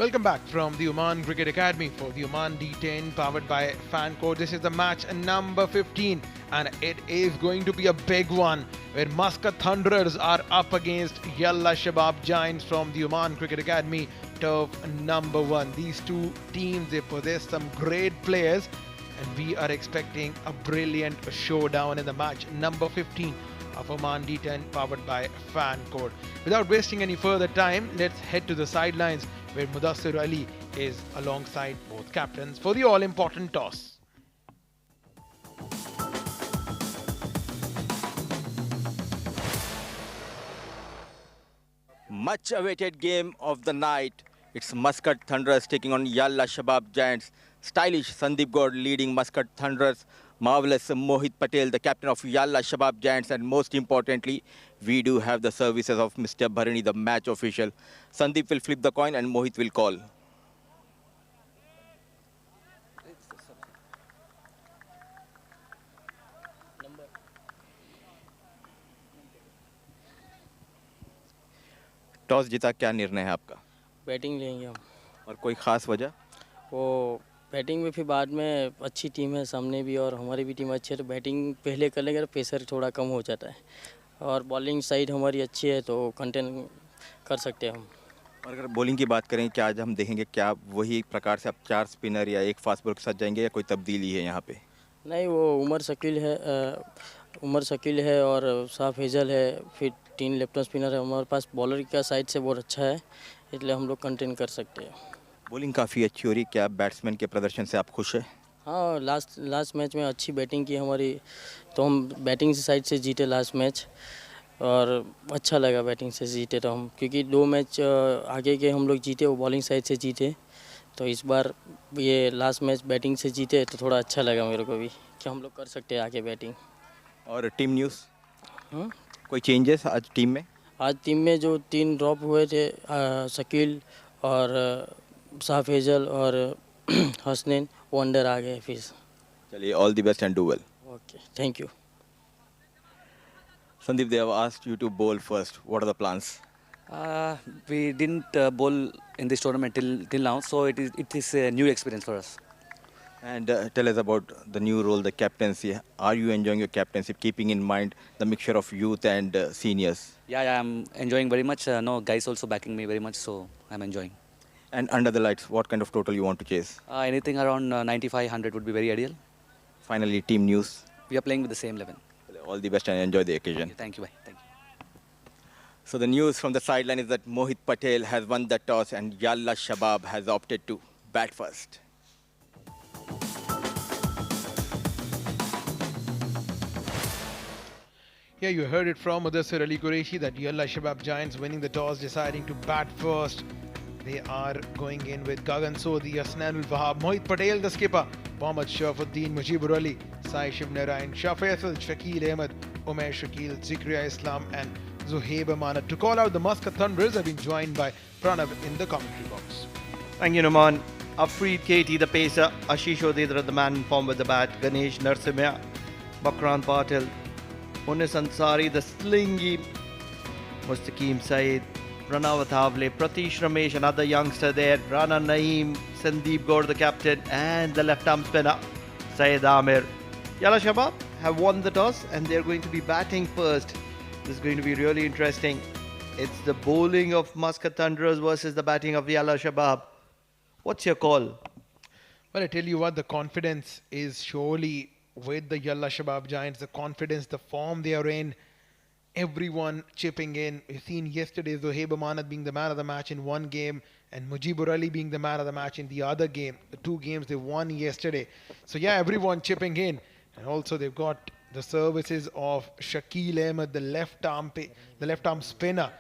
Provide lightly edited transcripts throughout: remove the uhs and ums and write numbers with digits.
Welcome back from the Oman Cricket Academy for the Oman D10 powered by Fan Code. This is the match number 15 and it is going to be a big one where Muscat Thunderers are up against Yalla Shabab Giants from the Oman Cricket Academy turf number 1. These two teams, they possess some great players and we are expecting a brilliant showdown in the match number 15 of Oman D10 powered by Fan Code. Without wasting any further time, let's head to the sidelines where Mudassir Ali is alongside both captains for the all-important toss. Much awaited game of the night. It's Muscat Thunderers taking on Yalla Shabab Giants. Stylish Sandeep Gaur leading Muscat Thunderers. Marvelous Mohit Patil, the captain of Yalla Shabab Giants. And most importantly, we do have the services of Mr. Bharani, the match official. Sandeep will flip the coin and Mohit will call. Toss जीता, क्या निर्णय है आपका? Batting लेंगे हम। और कोई खास वजह? वो बैटिंग में फिर बाद में अच्छी टीम है सामने भी और हमारी भी टीम अच्छी है, तो बैटिंग पहले कर लेंगे तो प्रेशर थोड़ा कम हो जाता है और बॉलिंग साइड हमारी अच्छी है तो कंटेन कर सकते हैं हम। और अगर बॉलिंग की बात करें, क्या आज हम देखेंगे क्या वही प्रकार से आप 4 स्पिनर या एक फास्ट बॉलर के साथ जाएंगे या कोई तब्दीली है यहाँ पे? नहीं, वो उमर शकील है और साफ हेजल है, फिर 3 लेफ्ट स्पिनर है हमारे पास। बॉलर का साइड से बहुत अच्छा है, इसलिए हम लोग कंटेन कर सकते हैं। बॉलिंग काफ़ी अच्छी हो रही, क्या बैट्समैन के प्रदर्शन से आप खुश हैं? हाँ, लास्ट मैच में अच्छी बैटिंग की हमारी, तो हम बैटिंग साइड से जीते लास्ट मैच और अच्छा लगा बैटिंग से जीते तो हम, क्योंकि 2 मैच आगे के हम लोग जीते वो बॉलिंग साइड से जीते, तो इस बार ये लास्ट मैच बैटिंग से जीते तो थोड़ा अच्छा लगा मेरे को भी कि हम लोग कर सकते हैं आगे बैटिंग। और टीम न्यूज़ कोई चेंजेस आज टीम में? आज टीम में जो 3 ड्रॉप हुए थे, शकील और साफ हेजल और हसनैन, वो अंडर आ गए फिर। चलिए, all the best and do well. Okay, thank you. Sandeep, they have asked you to bowl first. What are the plans? We didn't bowl in this tournament till now, so it is a new experience for us. And tell us about the new role, the captaincy. Are you enjoying your captaincy, keeping in mind the mixture of youth and seniors? Yeah, I'm enjoying very much. No, guys also backing me very much, so I'm enjoying. And under the lights, what kind of total you want to chase? Anything around 95, 100 would be very ideal. Finally, team news. We are playing with the same 11. All the best and enjoy the occasion. Thank you, bye. Thank you. So the news from the sideline is that Mohit Patil has won the toss and Yalla Shabab has opted to bat first. Yeah, you heard it from Mudassir Ali Qureshi that Yalla Shabab Giants winning the toss, deciding to bat first. They are going in with Gagan Sodhi, Asnan Wahab, Mohit Patel, the skipper, Mohammad Shafuddin, Mujibur Ali, Sai Shiv Narayan, Shah Faisal, Shakil Ahmed, Umair Shakil, Zikriya Islam and Zuhaib Amanat. To call out the Muscat Thunderers have been joined by Pranav in the commentary box. Thank you, Numan. Afreed Katie, the pacer, Ashish Odedra, the man in form with the bat, Ganesh Narsimha, Makarand Patil, Unis Ansari, the slingy, Mustaqim Saeed, Pranav Thavle, Pratish Ramesh, another youngster there, Rana Naeem, Sandeep Gaur, the captain, and the left-arm spinner, Syed Amir. Yalla Shabab have won the toss and they're going to be batting first. This is going to be really interesting. It's the bowling of Muscat Thunderers versus the batting of Yalla Shabab. What's your call? Well, I tell you what, the confidence is surely with the Yalla Shabab Giants. The confidence, the form they are in, everyone chipping in. We've seen yesterday Zuhaib Amanat being the man of the match in one game and Mujibur Ali being the man of the match in the other game. The 2 games they won yesterday. So yeah, everyone chipping in. And also they've got the services of Shakil Ahmed, the left arm spinner.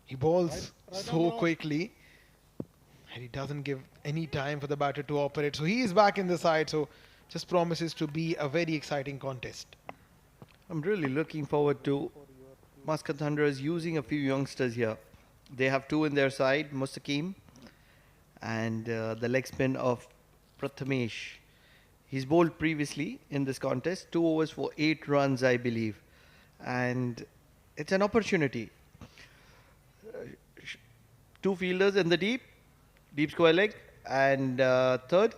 He bowls so quickly and he doesn't give any time for the batter to operate. So he is back in the side. So just promises to be a very exciting contest. I'm really looking forward to Muscat Thunderers using a few youngsters here. They have 2 in their side, Mustaqim and the leg spin of Prathamesh. He's bowled previously in this contest, 2 overs for 8 runs, I believe. And it's an opportunity. 2 fielders in the deep, deep square leg, and third,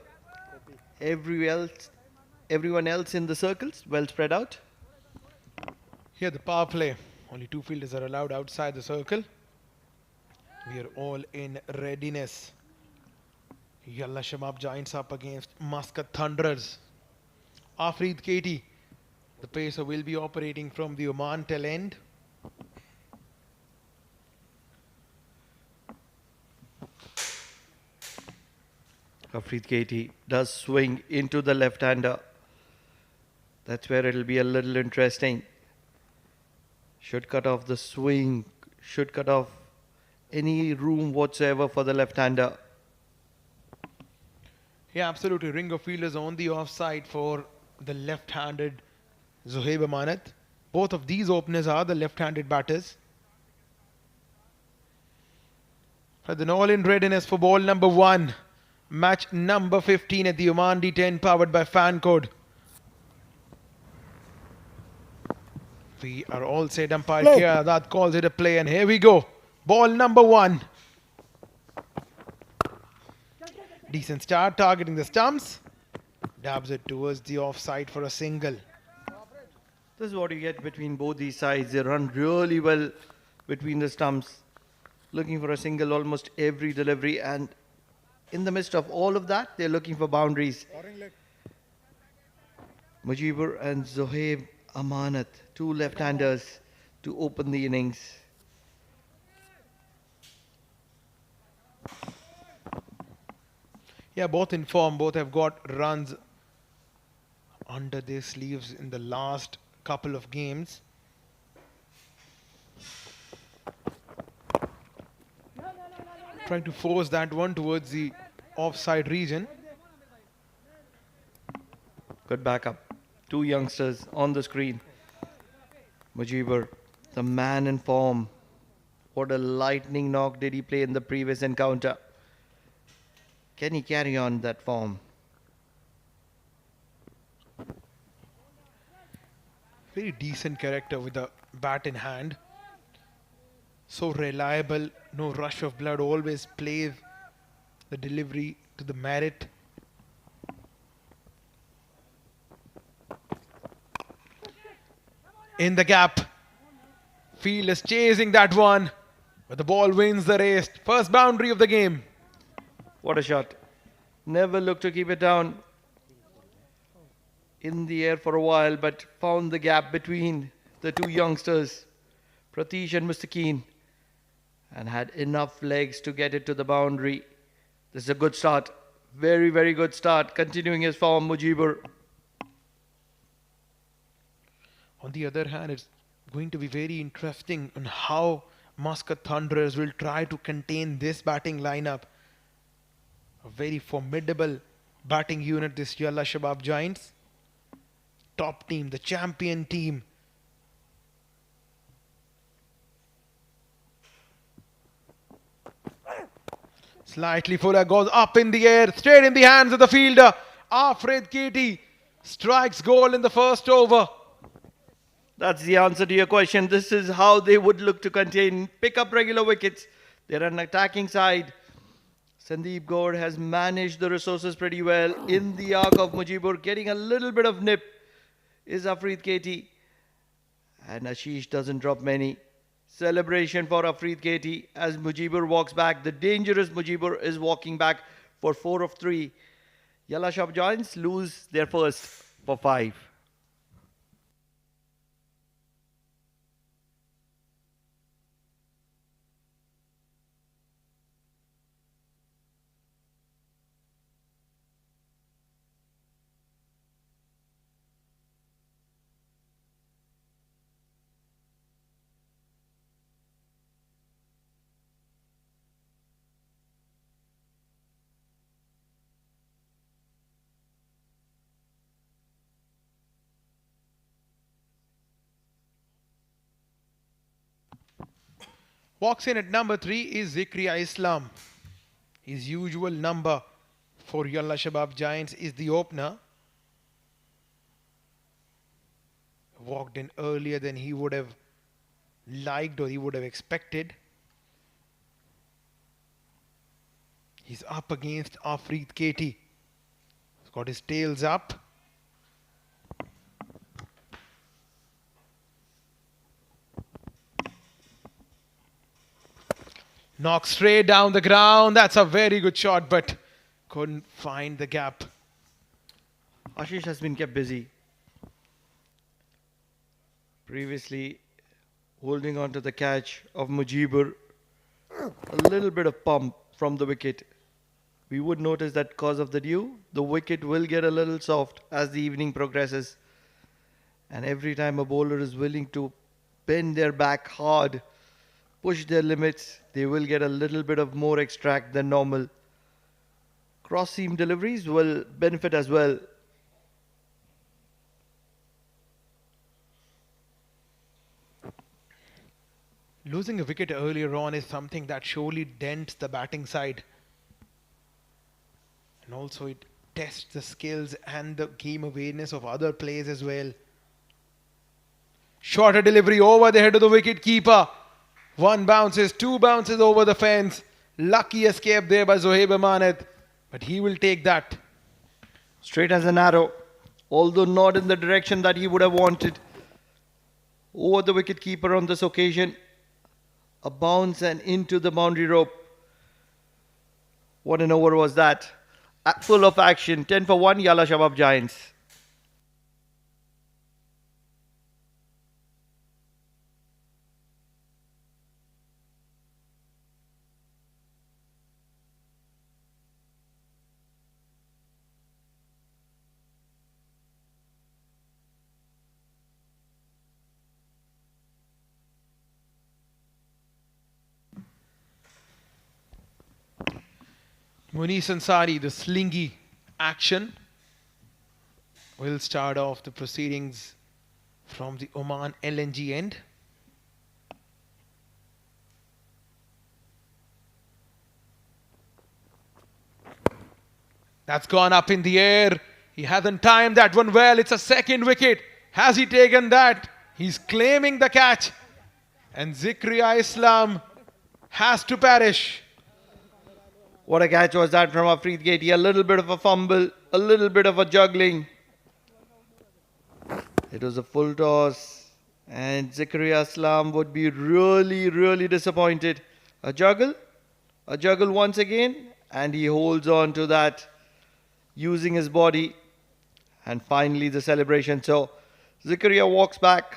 everyone else in the circles, well spread out. Here the power play. Only 2 fielders are allowed outside the circle. We are all in readiness. Yalla Shabab Giants up against Muscat Thunderers. Afreed Katie, the pacer, will be operating from the Oman tail end. Afreed Katie does swing into the left-hander. That's where it'll be a little interesting. Should cut off the swing, should cut off any room whatsoever for the left-hander. Yeah, absolutely. Ring of fielders on the offside for the left-handed Zohaib Amanat. Both of these openers are the left-handed batters. Then all in readiness for ball number 1. Match number 15 at the OMAN D10, powered by Fan Code. We are all set. Umpire here, that calls it a play, and here we go. Ball number 1. Decent start, targeting the stumps. Dabs it towards the offside for a single. This is what you get between both these sides. They run really well between the stumps, looking for a single almost every delivery, and in the midst of all of that, they're looking for boundaries. Mujibur and Zohaib Amanat, 2 left-handers to open the innings. Yeah, both in form. Both have got runs under their sleeves in the last couple of games. Trying to force that one towards the offside region. Good backup. 2 youngsters on the screen. Mujibur, the man in form. What a lightning knock did he play in the previous encounter. Can he carry on that form? Very decent character with a bat in hand. So reliable, no rush of blood, always plays the delivery to the merit. In the gap. Field is chasing that one, but the ball wins the race. First boundary of the game. What a shot. Never looked to keep it down in the air for a while, but found the gap between the 2 youngsters, Pratish and Mustaqeen, and had enough legs to get it to the boundary. This is a good start. Very, very good start. Continuing his form, Mujibur. On the other hand, it's going to be very interesting on how Muscat Thunderers will try to contain this batting lineup. A very formidable batting unit, this Yalla Shabab Giants. Top team, the champion team. Slightly fuller, goes up in the air, straight in the hands of the fielder. Afred Katie strikes goal in the first over. That's the answer to your question. This is how they would look to contain, pick up regular wickets. They're an attacking side. Sandeep Gaur has managed the resources pretty well. In the arc of Mujibur, getting a little bit of nip is Afreed Katie. And Ashish doesn't drop many. Celebration for Afreed Katie as Mujibur walks back. The dangerous Mujibur is walking back for 4 of 3. Yalla Shabab Giants lose their first for 5. Walks in at number 3 is Zikriya Islam. His usual number for Yalla Shabab Giants is the opener. Walked in earlier than he would have liked or he would have expected. He's up against Afreed Katie. He's got his tails up. Knocked straight down the ground. That's a very good shot, but couldn't find the gap. Ashish has been kept busy. Previously holding on to the catch of Mujibur. A little bit of pump from the wicket. We would notice that because of the dew, the wicket will get a little soft as the evening progresses. And every time a bowler is willing to bend their back hard, push their limits, they will get a little bit of more extract than normal. Cross seam deliveries will benefit as well. Losing a wicket earlier on is something that surely dents the batting side. And also it tests the skills and the game awareness of other players as well. Shorter delivery over the head of the wicket keeper. One bounces, two bounces over the fence. Lucky escape there by Zohaib Amanat. But he will take that. Straight as an arrow, although not in the direction that he would have wanted. Over the wicket keeper on this occasion. A bounce and into the boundary rope. What an over was that. Full of action. 10 for 1, Yalla Shabab Giants. Munis Ansari, the slingy action, will start off the proceedings from the Oman LNG end. That's gone up in the air. He hasn't timed that one well. It's a second wicket. Has he taken that? He's claiming the catch. And Zikriya Islam has to perish. What a catch was that from Afreed Katie. A little bit of a fumble, a little bit of a juggling. It was a full toss. And Zikriya Islam would be really disappointed. A juggle once again. And he holds on to that, using his body. And finally the celebration. So Zikriya walks back.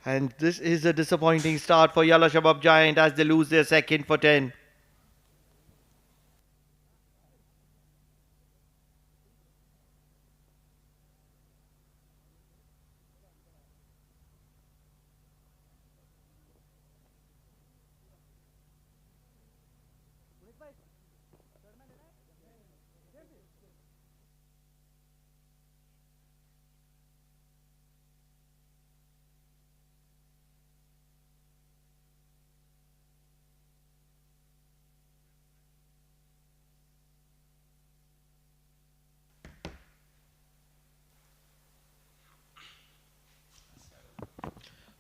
And this is a disappointing start for Yalla Shabab Giant as they lose their second for 10.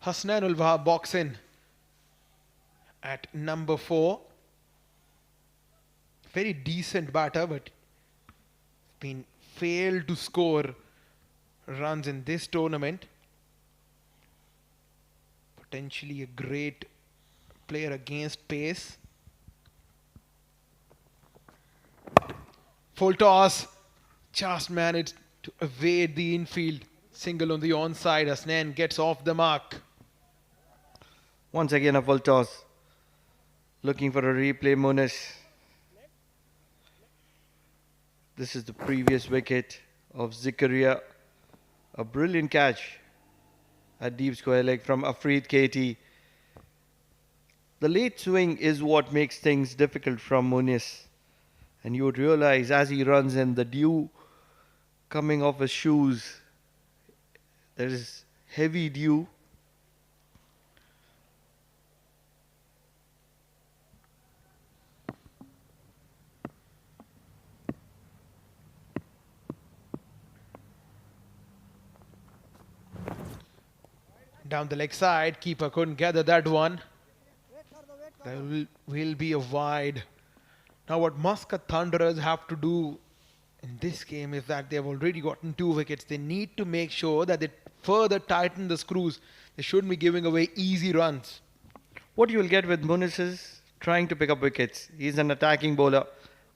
Hasnainul Wahab box in at number 4. Very decent batter, but been failed to score runs in this tournament. Potentially a great player against pace. Full toss. Just managed to evade the infield. Single on the onside. Hasnain gets off the mark. Once again a full toss. Looking for a replay, Munis. This is the previous wicket of Zikriya. A brilliant catch at deep square leg from Afreed Katie. The late swing is what makes things difficult from Munis. And you would realize as he runs in, the dew coming off his shoes. There is heavy dew. Down the leg side, keeper couldn't gather that one. There will be a wide Now, what Muscat Thunderers have to do in this game is that they've already gotten 2 wickets. They need to make sure that they further tighten the screws. They shouldn't be giving away easy runs. What you will get with Muniz is trying to pick up wickets. He's an attacking bowler,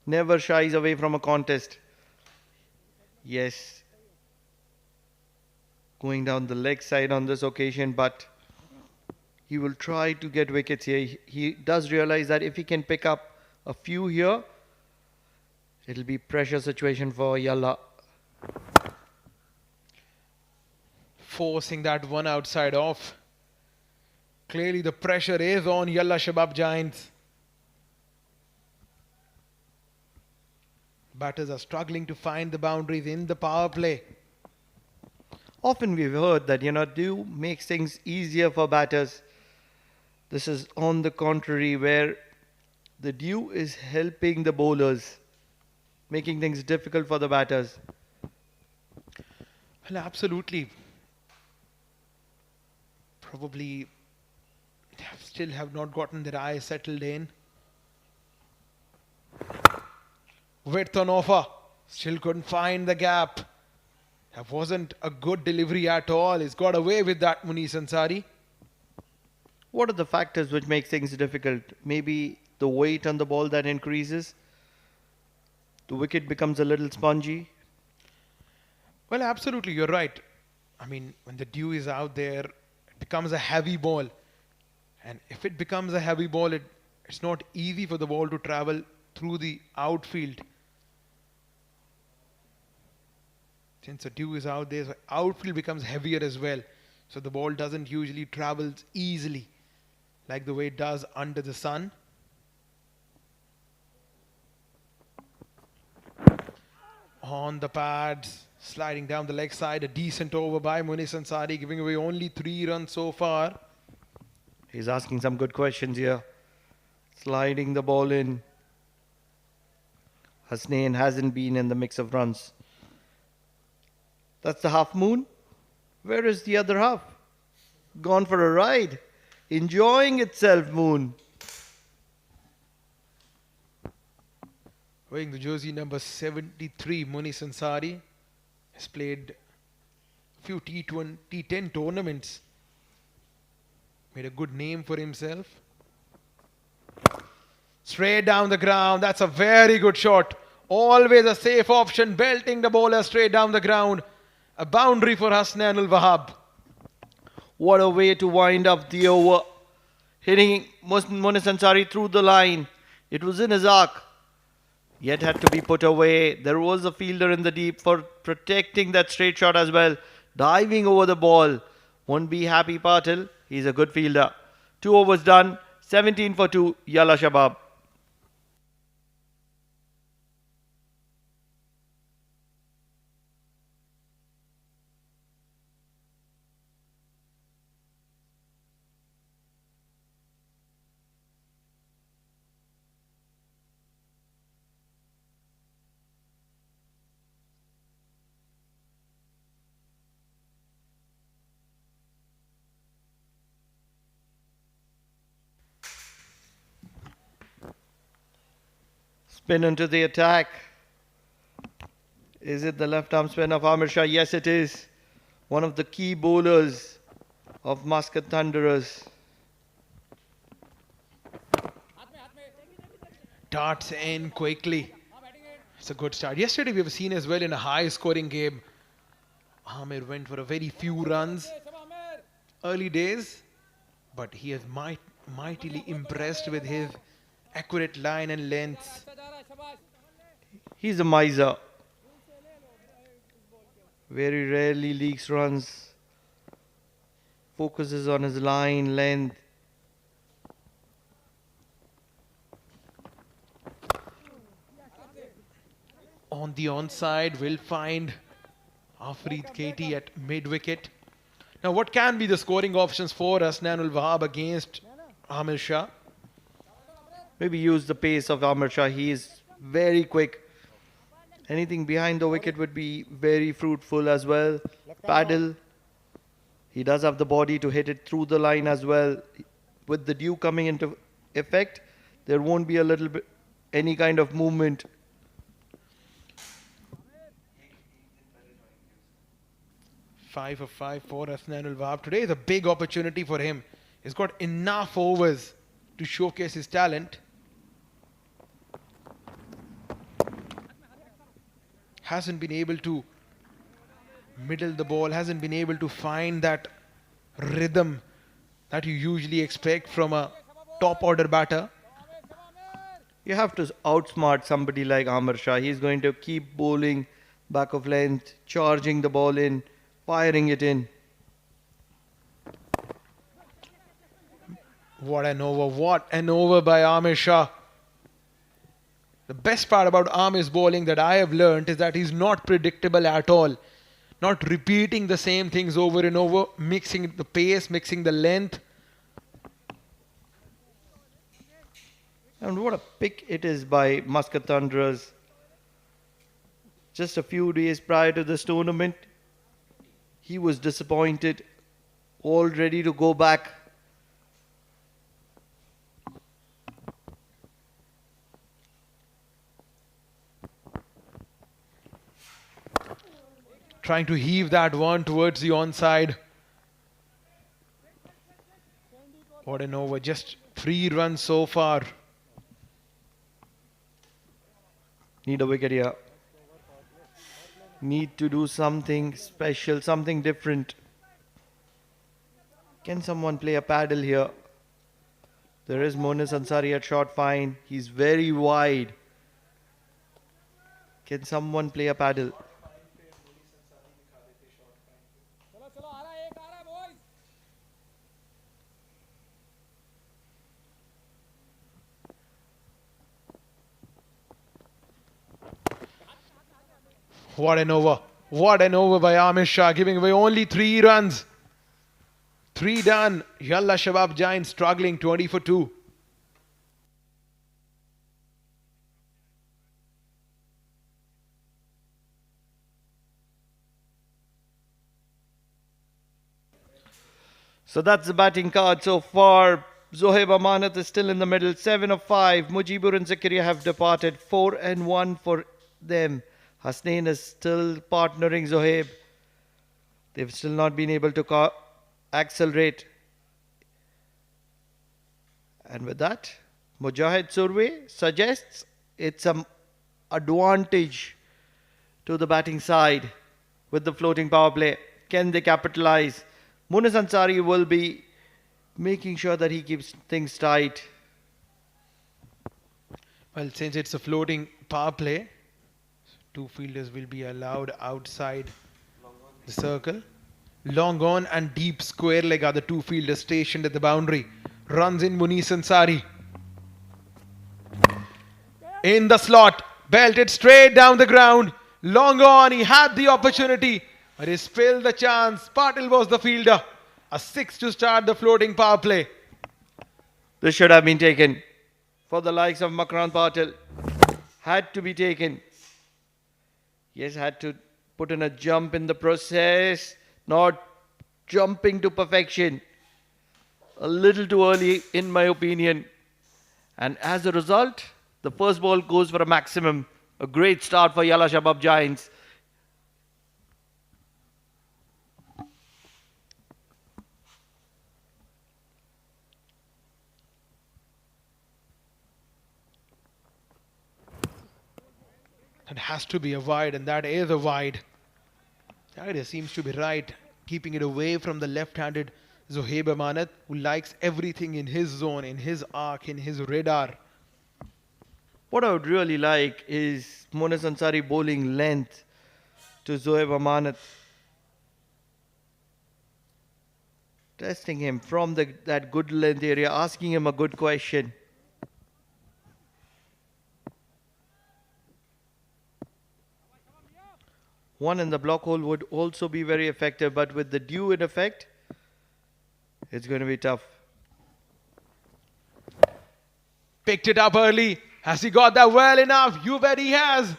never shies away from a contest. Yes, going down the leg side on this occasion, but he will try to get wickets here. He does realize that if he can pick up a few here, it'll be pressure situation for Yalla. Forcing that one outside off. Clearly the pressure is on Yalla Shabab Giants. Batters are struggling to find the boundaries in the power play. Often we've heard that, dew makes things easier for batters. This is on the contrary, where the dew is helping the bowlers, making things difficult for the batters. Well, absolutely. Probably still have not gotten their eyes settled in. Width on offer. Still couldn't find the gap. That wasn't a good delivery at all. He's got away with that, Muniz Ansari. What are the factors which make things difficult? Maybe the weight on the ball that increases. The wicket becomes a little spongy. Well, absolutely, you're right. I mean, when the dew is out there, it becomes a heavy ball. And if it becomes a heavy ball, it's not easy for the ball to travel through the outfield. Since the dew is out there, so outfield becomes heavier as well. So the ball doesn't usually travel easily like the way it does under the sun. On the pads, sliding down the leg side, a decent over by Muniz Ansari, giving away only 3 runs so far. He's asking some good questions here. Sliding the ball in. Hasnain hasn't been in the mix of runs. That's the half moon. Where is the other half? Gone for a ride. Enjoying itself, moon. Wearing the jersey number 73, Muniz Ansari has played a few T10 tournaments. Made a good name for himself. Straight down the ground. That's a very good shot. Always a safe option. Belting the bowler straight down the ground. A boundary for Hasnain Wahab. What a way to wind up the over. Hitting Muniz Ansari through the line. It was in his arc. Yet had to be put away. There was a fielder in the deep for protecting that straight shot as well. Diving over the ball. Won't be happy, Patil. He's a good fielder. 2 overs done. 17 for 2. Yalla Shabab. Spin into the attack. Is it the left arm spin of Amir Shah? Yes, it is. One of the key bowlers of Muscat Thunderers. Darts in quickly. It's a good start. Yesterday we have seen as well in a high scoring game. Amir went for a very few runs. Early days. But he has mightily impressed with his accurate line and lengths. He's a miser. Very rarely leaks runs. Focuses on his line, length. On the onside, we'll find Afreed Katie at mid-wicket. Now, what can be the scoring options for Hasnain Wahab against Amir Shah? Maybe use the pace of Amir Shah. He is very quick. Anything behind the wicket would be very fruitful as well. Paddle. He does have the body to hit it through the line as well. With the dew coming into effect, there won't be a little bit any kind of movement. Five of five for Hasnainul Wahab. Today is a big opportunity for him. He's got enough overs to showcase his talent. Hasn't been able to middle the ball, hasn't been able to find that rhythm that you usually expect from a top order batter. You have to outsmart somebody like Amar Shah. He's going to keep bowling back of length, charging the ball in, firing it in. What an over by Amir Shah. The best part about Amir's bowling that I have learnt is that he's not predictable at all. Not repeating the same things over and over, mixing the pace, mixing the length. And what a pick it is by Muscat Thunderers. Just a few days prior to this tournament, he was disappointed, all ready to go back. Trying to heave that one towards the onside. What an over, just 3 runs so far. Need a wicket here. Need to do something special, something different. Can someone play a paddle here? There is Monis Ansari at short fine. He's very wide. Can someone play a paddle? What an over. What an over by Amir Shah, giving away only 3 runs. 3 done. Yalla Shabab Giants struggling 20 for 2. So that's the batting card so far. Zohaib Amanat is still in the middle, 7 of 5. Mujibur and Zakaria have departed, 4 and 1 for them. Hasnain is still partnering Zohaib. They've still not been able to accelerate. And with that, Mujahid Survey suggests it's an advantage to the batting side with the floating power play. Can they capitalize? Monis Ansari will be making sure that he keeps things tight. Well, since it's a floating power play, 2 fielders will be allowed outside the circle. Long on and deep square leg are the 2 fielders stationed at the boundary. Runs in Monis Ansari. In the slot, belted straight down the ground. Long on, he had the opportunity, but he spilled the chance. Patil was the fielder. A 6 to start the floating power play. This should have been taken for the likes of Makarand Patil. Had to be taken. Yes, had to put in a jump in the process. Not jumping to perfection. A little too early in my opinion. And as a result, the first ball goes for a maximum. A great start for Yalla Shabab Giants. It has to be a wide, and that is a wide. The idea seems to be right, keeping it away from the left-handed Zohaib Amanat, who likes everything in his zone, in his arc, in his radar. What I would really like is Monis Ansari bowling length to Zohaib Amanat. Testing him from that good length area, asking him a good question. One in the block hole would also be very effective, but with the dew in effect, it's going to be tough. Picked it up early. Has he got that well enough? You bet he has.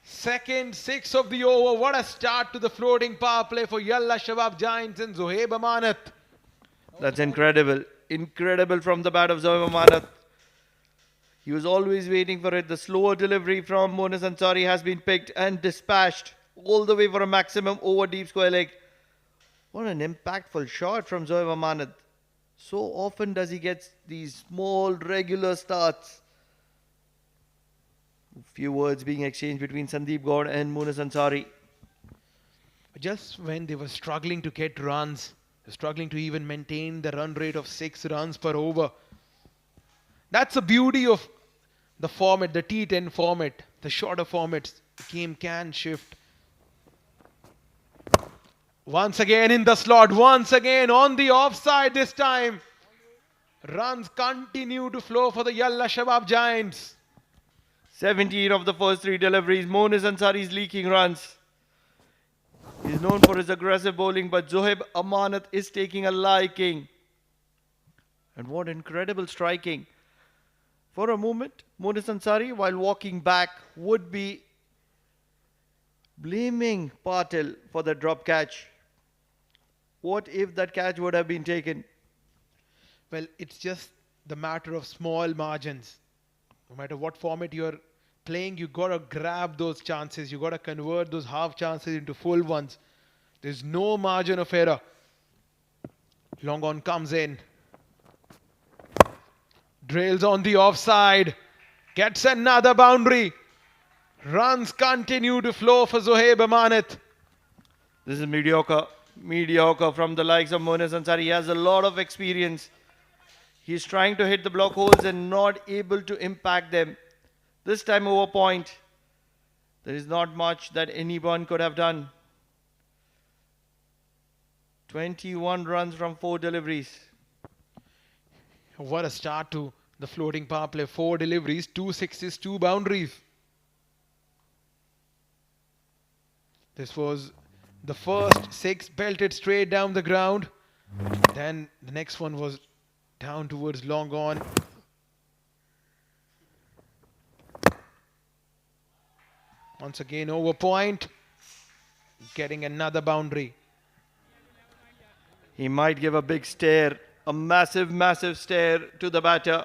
Second 6 of the over. What a start to the floating power play for Yalla Shabab Giants and Zohaib Amanat. That's incredible. Incredible from the bat of Zohaib Amanat. He was always waiting for it. The slower delivery from Monas Ansari has been picked and dispatched all the way for a maximum over deep square leg. What an impactful shot from Zohaib Amanat. So often does he get these small regular starts. A few words being exchanged between Sandeep Gaur and Monas Ansari. Just when they were struggling to get runs, struggling to even maintain the run rate of 6 runs per over. That's the beauty of the format, the T10 format, the shorter formats. The game can shift. Once again in the slot, once again on the offside this time. Runs continue to flow for the Yalla Shabab Giants. 17 of the first 3 deliveries. Monas Ansari is leaking runs. He's known for his aggressive bowling, but Zohaib Amanat is taking a liking. And what incredible striking. For a moment, Monas Ansari, while walking back, would be blaming Patil for the drop catch. What if that catch would have been taken? Well, it's just the matter of small margins. No matter what format you're playing, you got to grab those chances. You got to convert those half chances into full ones. There's no margin of error. Long on comes in. Drills on the offside. Gets another boundary. Runs continue to flow for Zohaib Amanat. This is mediocre. Mediocre from the likes of Monas Ansari. He has a lot of experience. He's trying to hit the block holes and not able to impact them. This time over point. There is not much that anyone could have done. 21 runs from 4 deliveries. What a start to the floating power play. 4 deliveries, 2 sixes, 2 boundaries. This was the first 6 belted straight down the ground. Then the next one was down towards long on. Once again over point. Getting another boundary. He might give a big stare, a massive, massive stare to the batter.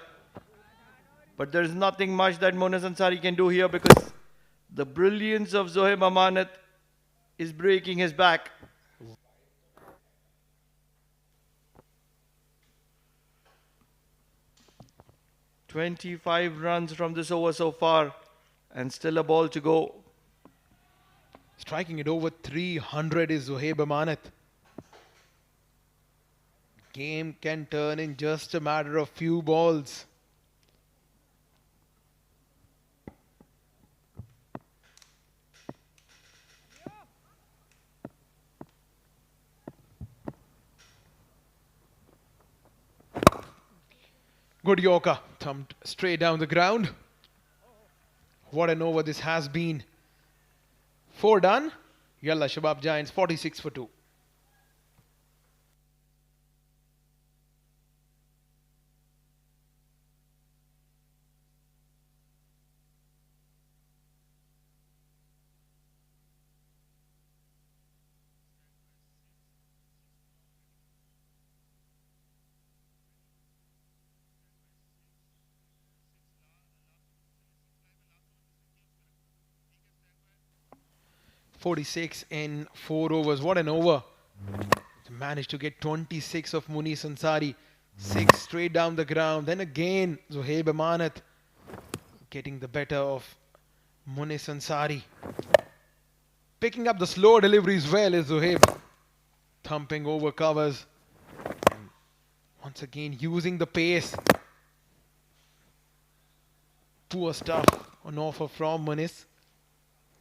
But there is nothing much that Monas Ansari can do here because the brilliance of Zohaib Amanat is breaking his back. "25 runs from this over so far and still a ball to go." Striking it over 300 is Zohaib Amanat. Game can turn in just a matter of few balls. Good Yorker, thumped straight down the ground. What an over this has been. 4 done. Yalla Shabab Giants 46 for 2. "46 in 4 overs. What an over. Managed to get 26 of Monas Ansari. 6 straight down the ground. Then again, Zohaib Amanat getting the better of Monas Ansari. Picking up the slow deliveries well is Zohaib. Thumping over covers. And once again using the pace. Poor stuff on offer from Monas.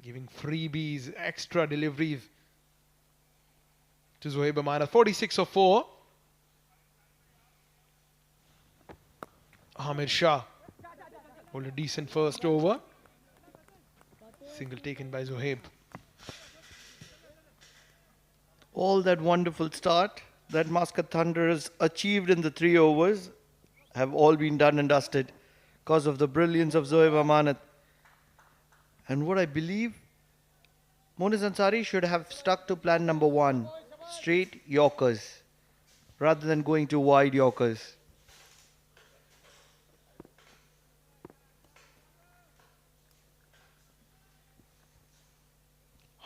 Giving freebies, extra deliveries to Zohaib Amanat. 46 of 4. Ahmed Shah hold a decent first over. Single taken by Zohaib. All that wonderful start that Muscat Thunderers achieved in the 3 overs have all been done and dusted because of the brilliance of Zohaib Amanat. And what I believe, Monas Ansari should have stuck to plan number 1, straight Yorkers, rather than going to wide Yorkers.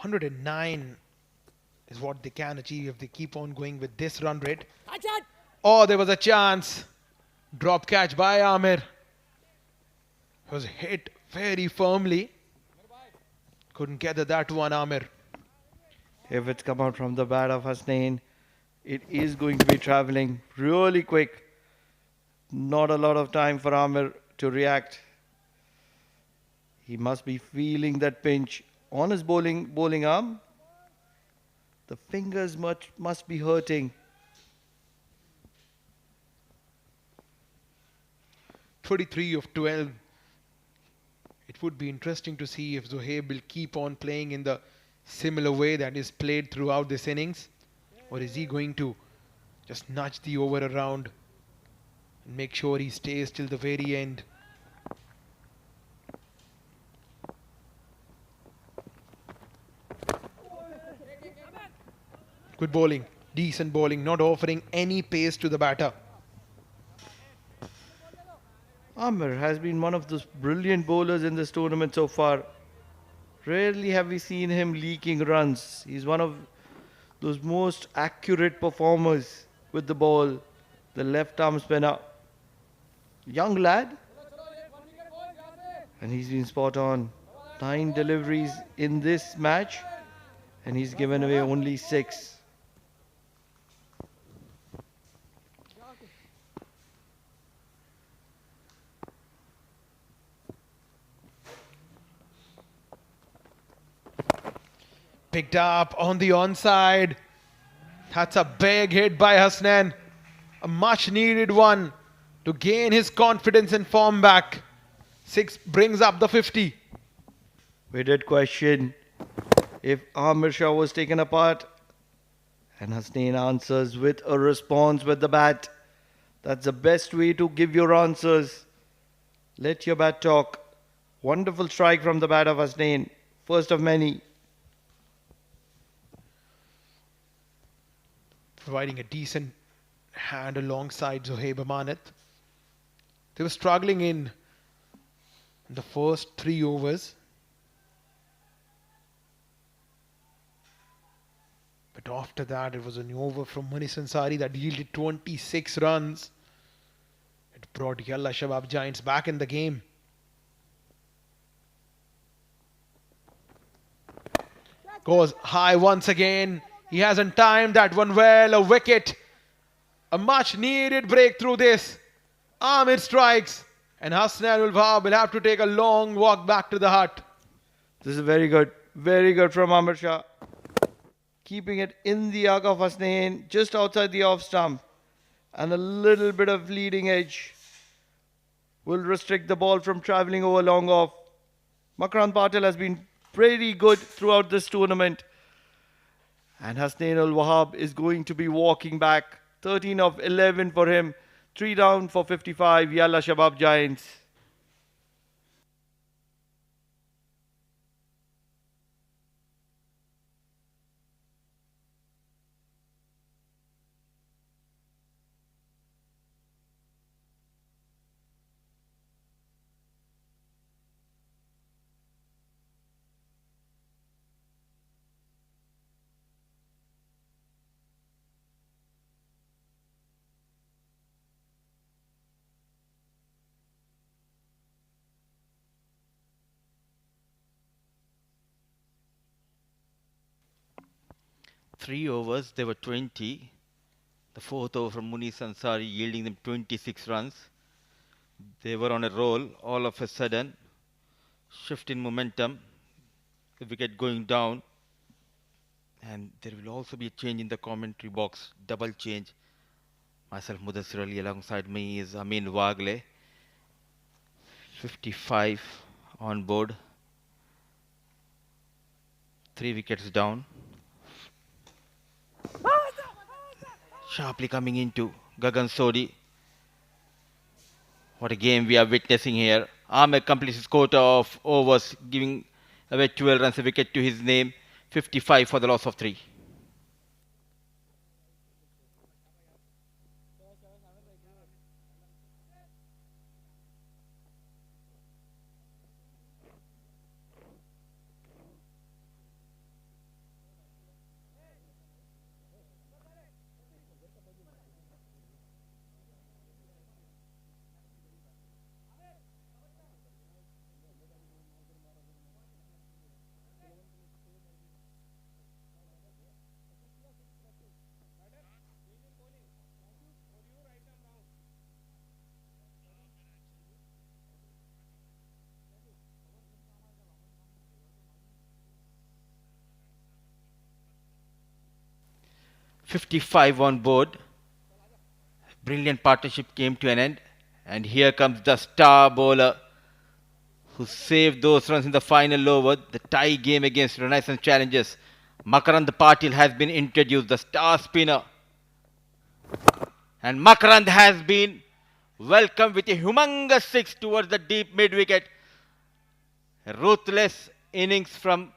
109 is what they can achieve if they keep on going with this run rate. Oh, there was a chance. Drop catch by Amir. He was hit very firmly. Couldn't gather that one, Amir. If it's come out from the bat of Hasnain, it is going to be traveling really quick. Not a lot of time for Amir to react. He must be feeling that pinch on his bowling arm. The fingers must be hurting. 33 of 12. It would be interesting to see if Zohaib will keep on playing in the similar way that is played throughout this innings, or is he going to just nudge the over around and make sure he stays till the very end. Good bowling, decent bowling, not offering any pace to the batter. Amir has been one of those brilliant bowlers in this tournament so far. Rarely have we seen him leaking runs. He's one of those most accurate performers with the ball. The left arm spinner. Young lad. And he's been spot on. 9 deliveries in this match. And he's given away only 6. Picked up on the onside. That's a big hit by Hasnain. A much needed one to gain his confidence and form back. 6 brings up the 50. We did question if Amir Shah was taken apart. And Hasnain answers with a response with the bat. That's the best way to give your answers. Let your bat talk. Wonderful strike from the bat of Hasnain. First of many. Providing a decent hand alongside Zohaib Amanat. They were struggling in the first 3 overs. But after that, it was a new over from Manis Ansari that yielded 26 runs. It brought Yalla Shabab Giants back in the game. Goes high once again. He hasn't timed that one well. A wicket. A much needed breakthrough this. Amir strikes. And Hasnain ul Wahab will have to take a long walk back to the hut. This is very good. Very good from Amir Shah. Keeping it in the arc of Hasnain, just outside the off stump. And a little bit of leading edge will restrict the ball from travelling over long off. Makarand Patil has been pretty good throughout this tournament. And Hasnain ul Wahab is going to be walking back. 13 of 11 for him. 3 down for 55. Yalla Shabab Giants. Three overs, they were 20. The 4th over from Munis Ansari yielding them 26 runs. They were on a roll. All of a sudden, shift in momentum. The wicket going down. And there will also be a change in the commentary box. Double change. Myself, Mudassir Ali, alongside me is Amin Wagle. 55 on board. 3 wickets down. Sharply coming into Gagan Sodhi. What a game we are witnessing here. Amir completes his quota of overs, giving away 12 runs, a wicket to his name. 55 for the loss of 3. 55 on board. Brilliant partnership came to an end. And here comes the star bowler who saved those runs in the final over. The tie game against Renaissance Challengers. Makarand Patil has been introduced, the star spinner. And Makarand has been welcomed with a humongous six towards the deep mid-wicket. A ruthless innings from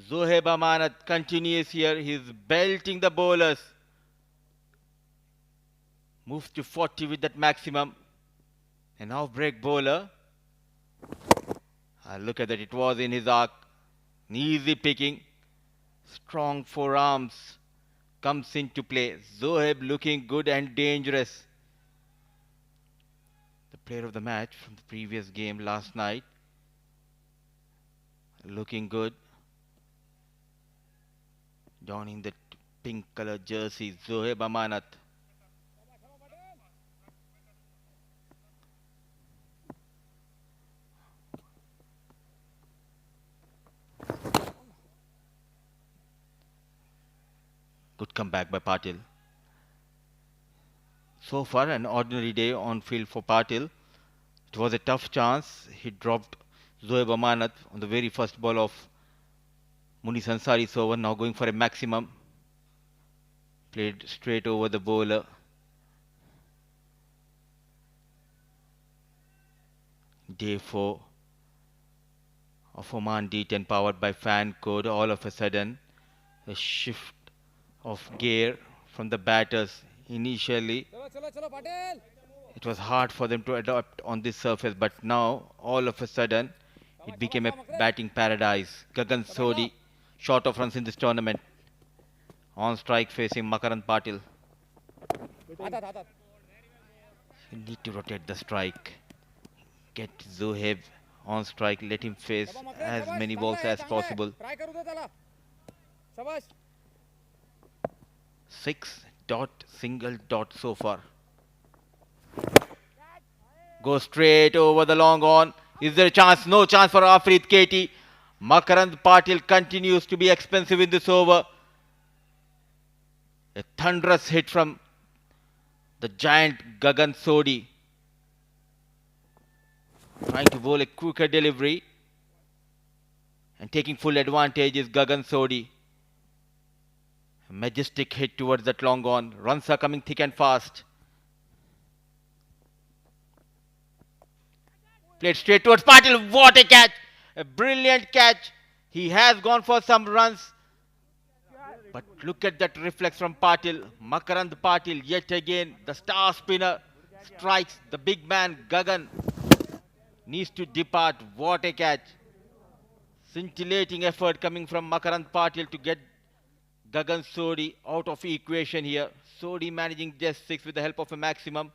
Zohaib Amanat continues here. He's belting the bowlers. Moves to 40 with that maximum. An off-break bowler. Look at that, it was in his arc. An easy picking. Strong forearms comes into play. Zohaib looking good and dangerous. The player of the match from the previous game last night. Looking good. Donning the pink color jersey, Zohaib Amanat. Good comeback by Patil. So far, an ordinary day on field for Patil. It was a tough chance. He dropped Zohaib Amanat on the very first ball of Munis Ansari's over. Now going for a maximum. Played straight over the bowler. Day 4 of OMAN D10 powered by fan code. All of a sudden, a shift of gear from the batters. Initially, it was hard for them to adapt on this surface, but now all of a sudden it became a batting paradise. Gagan Sodhi, short of runs in this tournament. On strike facing Makarand Patil. You need to rotate the strike. Get Zohaib on strike, let him face as many balls as possible. 6 dot, single dot so far. Go straight over the long on. Is there a chance? No chance for Afrid Katie. Makarand Patil continues to be expensive in this over. A thunderous hit from the giant Gagan Sodhi. Trying to bowl a quicker delivery. And taking full advantage is Gagan Sodhi. A majestic hit towards that long on. Runs are coming thick and fast. Played straight towards Patil. What a catch! A brilliant catch. He has gone for some runs. But look at that reflex from Patil. Makarand Patil yet again. The star spinner strikes the big man Gagan. Needs to depart. What a catch. Scintillating effort coming from Makarand Patil to get Gagan Sodhi out of equation here. Sodhi managing just 6 with the help of a maximum.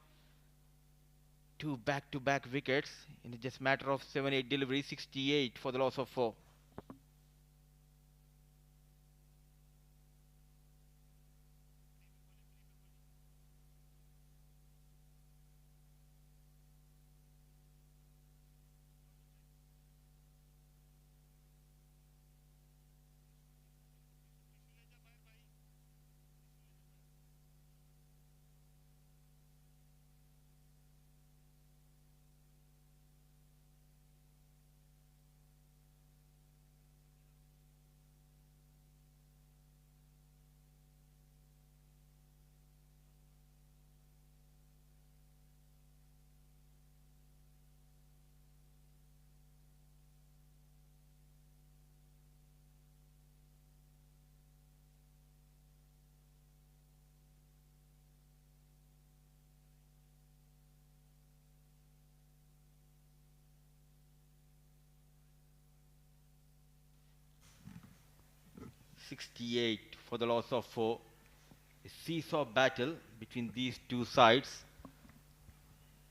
2 back-to-back wickets in just matter of 7-8 deliveries. 68 for the loss of 4. .68 for the loss of 4. A seesaw battle between these two sides.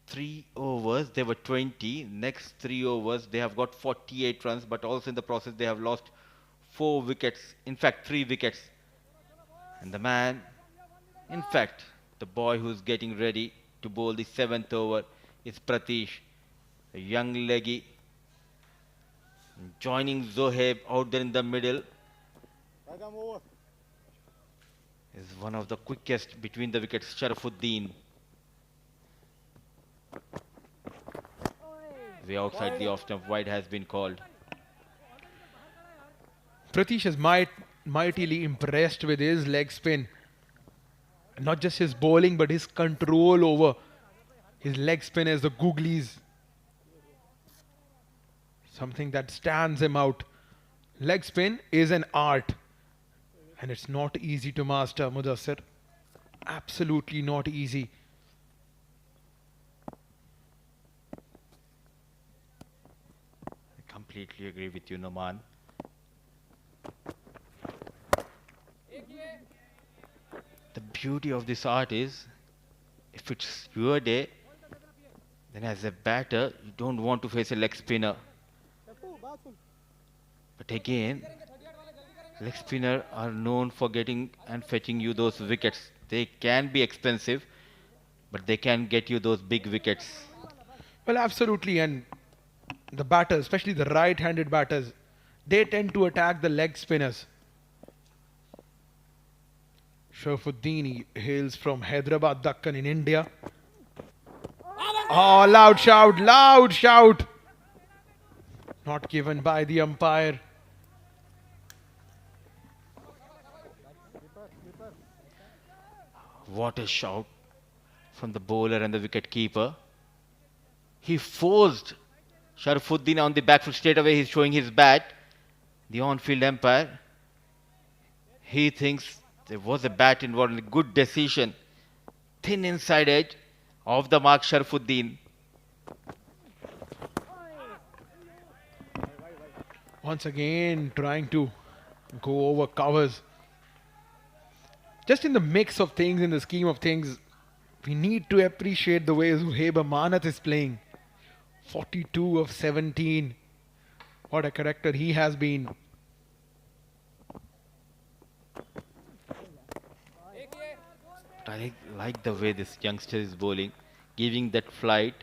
3 overs, they were 20. Next 3 overs, they have got 48 runs, but also in the process, they have lost 4 wickets. In fact, 3 wickets. And the man, in fact, the boy who's getting ready to bowl the 7th over is Pratish, a young leggy. Joining Zohaib out there in the middle. is one of the quickest between the wickets. Sharafuddin way outside the off stump. Wide has been called. Pratish is mightily impressed with his leg spin. Not just his bowling, but his control over his leg spin as the googlies. Something that stands him out. Leg spin is an art. And it's not easy to master, Mudassir. Absolutely not easy. I completely agree with you, Noman. The beauty of this art is, if it's your day, then as a batter, you don't want to face a leg spinner. But again, leg spinner are known for getting and fetching you those wickets. They can be expensive, but they can get you those big wickets. Well, absolutely. And the batters, especially the right-handed batters, they tend to attack the leg spinners. Sharafuddin hails from Hyderabad, Dakkan in India. Oh, loud shout, loud shout. Not given by the umpire. What a shout from the bowler and the wicket keeper. He forced Sharafuddin on the back foot straight away. He's showing his bat. The on-field umpire, he thinks there was a bat involved. A good decision. Thin inside edge of the mark, Sharafuddin. Once again trying to go over covers. Just in the mix of things, in the scheme of things, we need to appreciate the way Zohaib Amanat is playing. 42 of 17. What a character he has been. I like the way this youngster is bowling, giving that flight,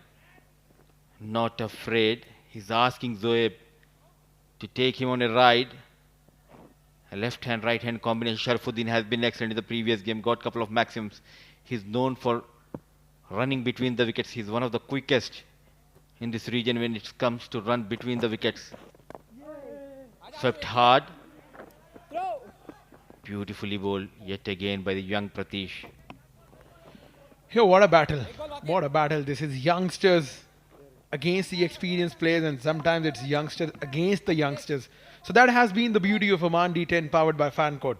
not afraid. He's asking Zohaib to take him on a ride. A left hand, right hand combination. Sharafuddin has been excellent in the previous game, got a couple of maxims. He's known for running between the wickets. He's one of the quickest in this region when it comes to run between the wickets. Swept hard. Beautifully bowled yet again by the young Pratish. Here, what a battle. What a battle. This is youngsters against the experienced players, and sometimes it's youngsters against the youngsters. So that has been the beauty of OMAN D10 powered by Fancode.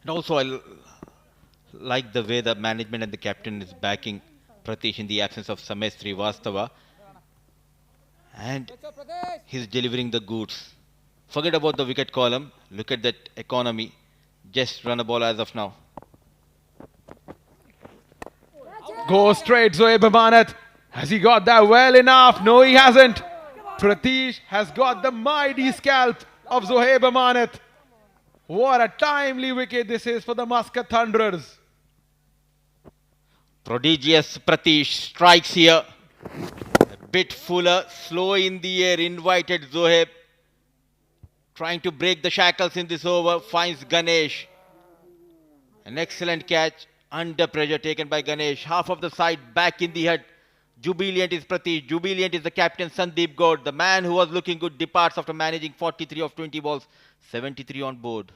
And also I like the way the management and the captain is backing Pratish in the absence of Samesh Srivastava. And he's delivering the goods. Forget about the wicket column. Look at that economy. Just run a ball as of now. Go straight, Zohaib Amanat. Has he got that well enough? No, he hasn't. Pratish has got the mighty scalp of Zohaib Amanat. What a timely wicket this is for the Muscat Thunderers. Prodigious Pratish strikes here. A bit fuller, slow in the air, invited Zohaib. Trying to break the shackles in this over, finds Ganesh. An excellent catch, under pressure taken by Ganesh. Half of the side back in the head. Jubilant is Pratish. Jubilant is the captain Sandeep Gaur. The man who was looking good departs after managing 43 of 20 balls. 73 on board.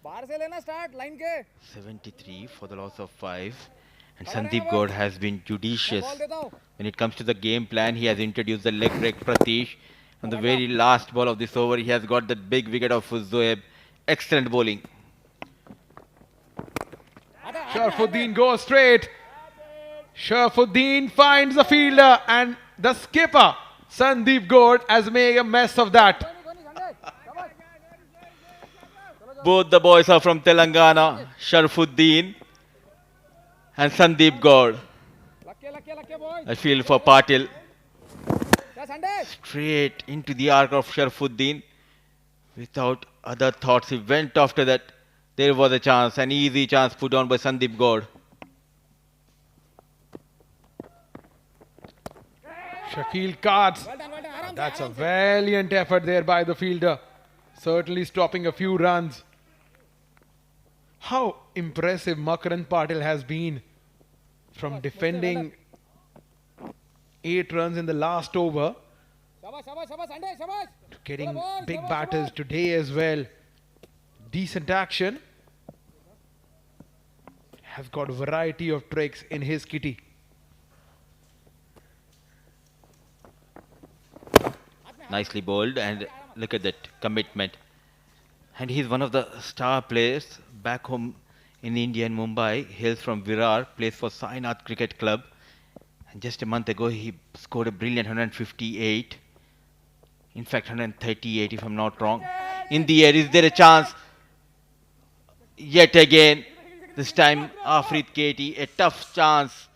बाहर से लेना start line के 73 for the loss of 5. And Sandeep Gaur has been judicious. When it comes to the game plan, he has introduced the leg break Pratish. On the very last ball of this over, he has got that big wicket of Zohaib. Excellent bowling. Sharfuddin goes straight. Sharfuddin finds the fielder and the skipper Sandeep Gaur has made a mess of that. Both the boys are from Telangana, Sharfuddin and Sandeep Gaur. I feel for Patil. Straight into the arc of Sharfuddin. Without other thoughts, he went after that. There was a chance, an easy chance put on by Sandeep Gaur. Shakil cards. That's a valiant effort there by the fielder. Certainly stopping a few runs. How impressive Makarand Patil has been from defending 8 runs in the last over to getting big batters today as well. Decent action. Has got a variety of tricks in his kitty. Nicely bowled, and look at that commitment. And he's one of the star players back home in India and Mumbai. Hails from Virar, plays for Sainath Cricket Club. And just a month ago, he scored a brilliant 158. In fact, 138 if I'm not wrong. In the air, is there a chance? Yet again, this time Afrit Katie, a tough chance.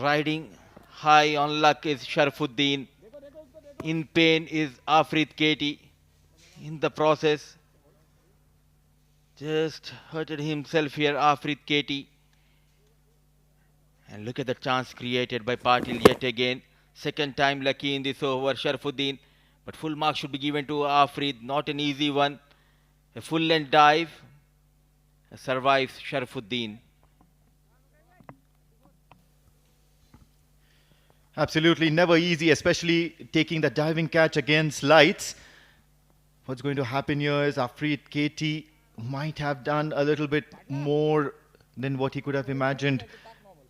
Riding high on luck is Sharfuddin. In pain is Afrit Katie. In the process, just hurted himself here, Afrit Katie. And look at the chance created by Patil yet again. Second time lucky in this over, Sharfuddin. But full mark should be given to Afrit. Not an easy one. A full length dive. Survives Sharfuddin. Absolutely never easy, especially taking the diving catch against lights. What's going to happen here is Afrit Katie might have done a little bit more than what he could have imagined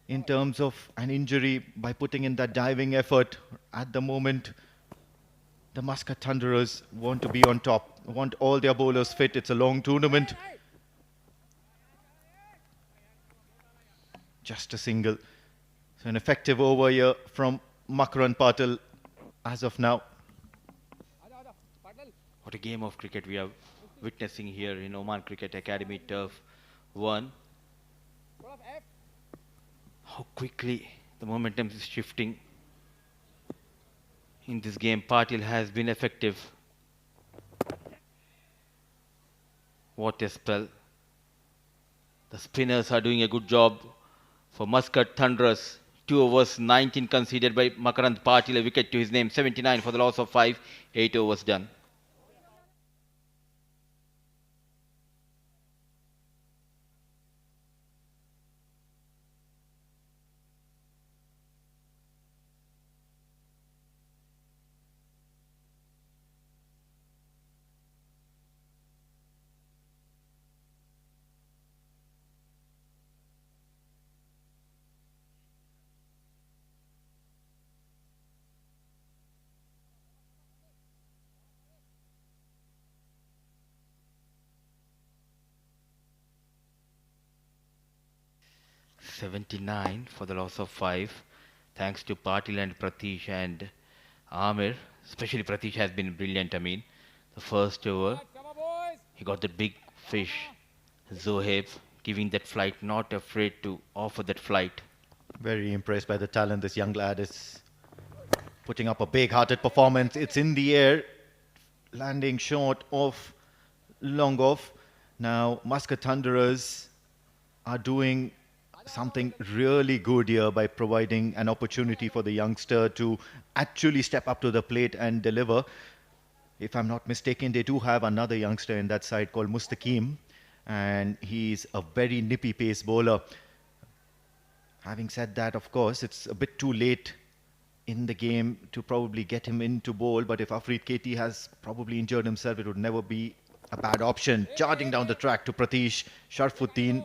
in terms of an injury by putting in that diving effort. At the moment, the Muscat Thunderers want to be on top, want all their bowlers fit. It's a long tournament. Just a single. So an effective over here from Makarand Patil as of now. What a game of cricket we are witnessing here in Oman Cricket Academy Turf 1. How quickly the momentum is shifting. In this game, Patil has been effective. What a spell. The spinners are doing a good job for Muscat Thunderers. 2 overs, 19 conceded by Makarand Patil, a wicket to his name, 79 for the loss of 5, 8 overs done. $79 for the loss of 5. Thanks to Patil and Pratish and Amir. Especially Pratish has been brilliant. I mean, the first over, he got the big fish. Zohaib giving that flight, not afraid to offer that flight. Very impressed by the talent. This young lad is putting up a big-hearted performance. It's in the air, landing short of long off. Now, Muscat Thunderers are doing something really good here by providing an opportunity for the youngster to actually step up to the plate and deliver. If I'm not mistaken, they do have another youngster in that side called Mustaqim, and he's a very nippy pace bowler. Having said that, of course, it's a bit too late in the game to probably get him into bowl, but if Afrit Katie has probably injured himself, it would never be a bad option. Charging down the track to Pratish. Sharfuddin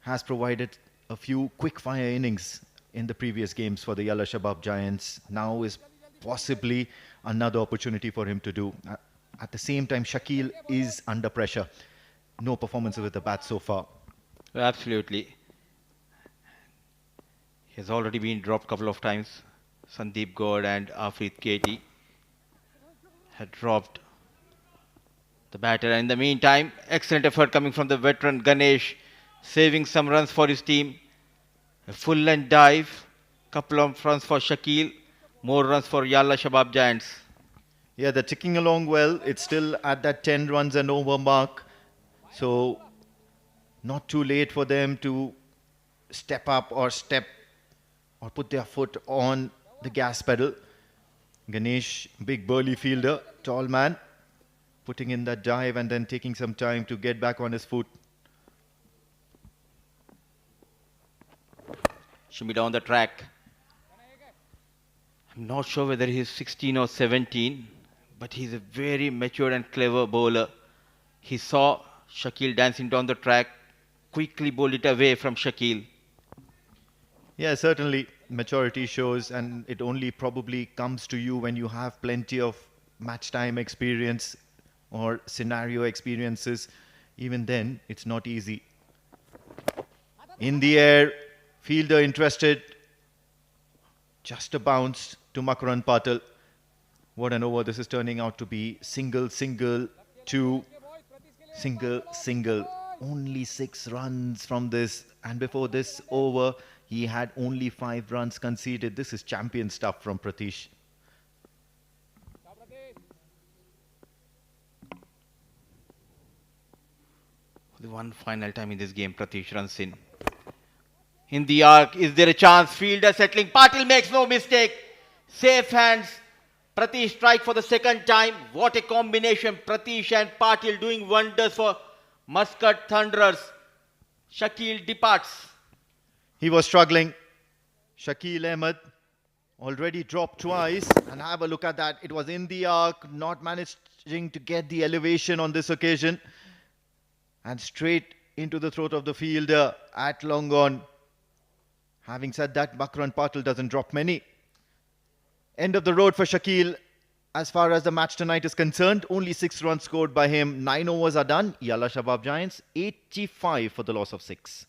has provided a few quick-fire innings in the previous games for the Yalla Shabab Giants. Now is possibly another opportunity for him to do. At the same time, Shakil is under pressure. no performance with the bat so far. Absolutely. He has already been dropped a couple of times. Sandeep Gaur and Afrit Katie had dropped the batter. In the meantime, excellent effort coming from the veteran Ganesh, saving some runs for his team. A full length dive, couple of runs for Shakil, more runs for Yalla Shabab Giants. Yeah, they're ticking along well. It's still at that 10 runs and over mark. So, not too late for them to step up or put their foot on the gas pedal. Ganesh, big burly fielder, tall man, putting in that dive and then taking some time to get back on his foot. Shimmy down the track. I'm not sure whether he's 16 or 17, but he's a very mature and clever bowler. He saw Shakil dancing down the track, quickly bowled it away from Shakil. Yeah, certainly maturity shows, and it only probably comes to you when you have plenty of match time experience or scenario experiences. Even then, it's not easy. In the air, fielder interested. Just a bounce to Makarand Patil. What an over this is turning out to be. Single, single, two, single, single. Only 6 runs from this. And before this over, he had only 5 runs conceded. This is champion stuff from Pratish. The one final time in this game, Pratish runs in. In the arc, is there a chance? Fielder settling. Patil makes no mistake. Safe hands. Pratish strike for the second time. What a combination. Pratish and Patil doing wonders for Muscat Thunderers. Shakil departs. He was struggling. Shakil Ahmed already dropped twice. And have a look at that. It was in the arc, not managing to get the elevation on this occasion. And straight into the throat of the fielder at long on. Having said that, Makarand Patil doesn't drop many. End of the road for Shakil. As far as the match tonight is concerned, only 6 runs scored by him. 9 overs are done. Yalla Shabab Giants, 85 for the loss of 6.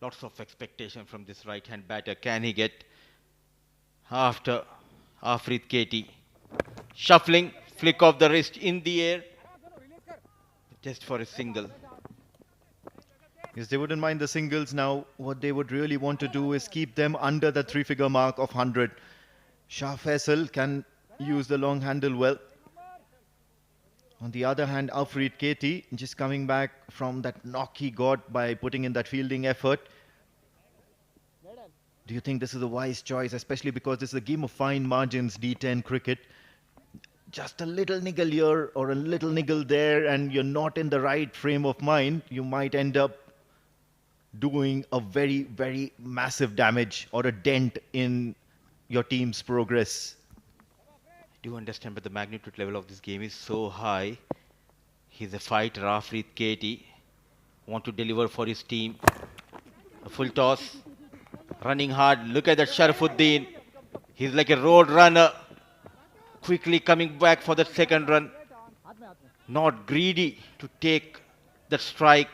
Lots of expectation from this right-hand batter. Can he get after Afrit Katie? Shuffling, flick of the wrist in the air. Just for a single. Yes, they wouldn't mind the singles now. What they would really want to do is keep them under the 3-figure mark of 100. Shah Faisal can use the long handle well. On the other hand, Afrit Katie just coming back from that knock he got by putting in that fielding effort. Do you think this is a wise choice, especially because this is a game of fine margins, D10 cricket? Just a little niggle here or a little niggle there and you're not in the right frame of mind, you might end up doing a very, very massive damage or a dent in your team's progress. I do understand, but the magnitude level of this game is so high. He's a fighter, Afrit Katie. Want to deliver for his team. A full toss. Running hard. Look at that Sharafuddin. He's like a road runner. Quickly coming back for the second run. Not greedy to take that strike.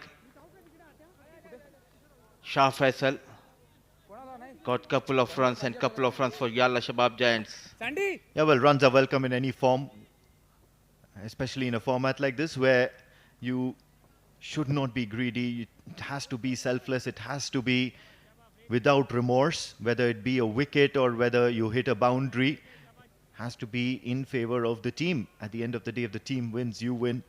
Shah Faisal got couple of runs and couple of runs for Yalla Shabab Giants. Yeah, well, runs are welcome in any form, especially in a format like this where you should not be greedy. It has to be selfless. It has to be without remorse, whether it be a wicket or whether you hit a boundary. Has to be in favor of the team. At the end of the day, if the team wins, you win.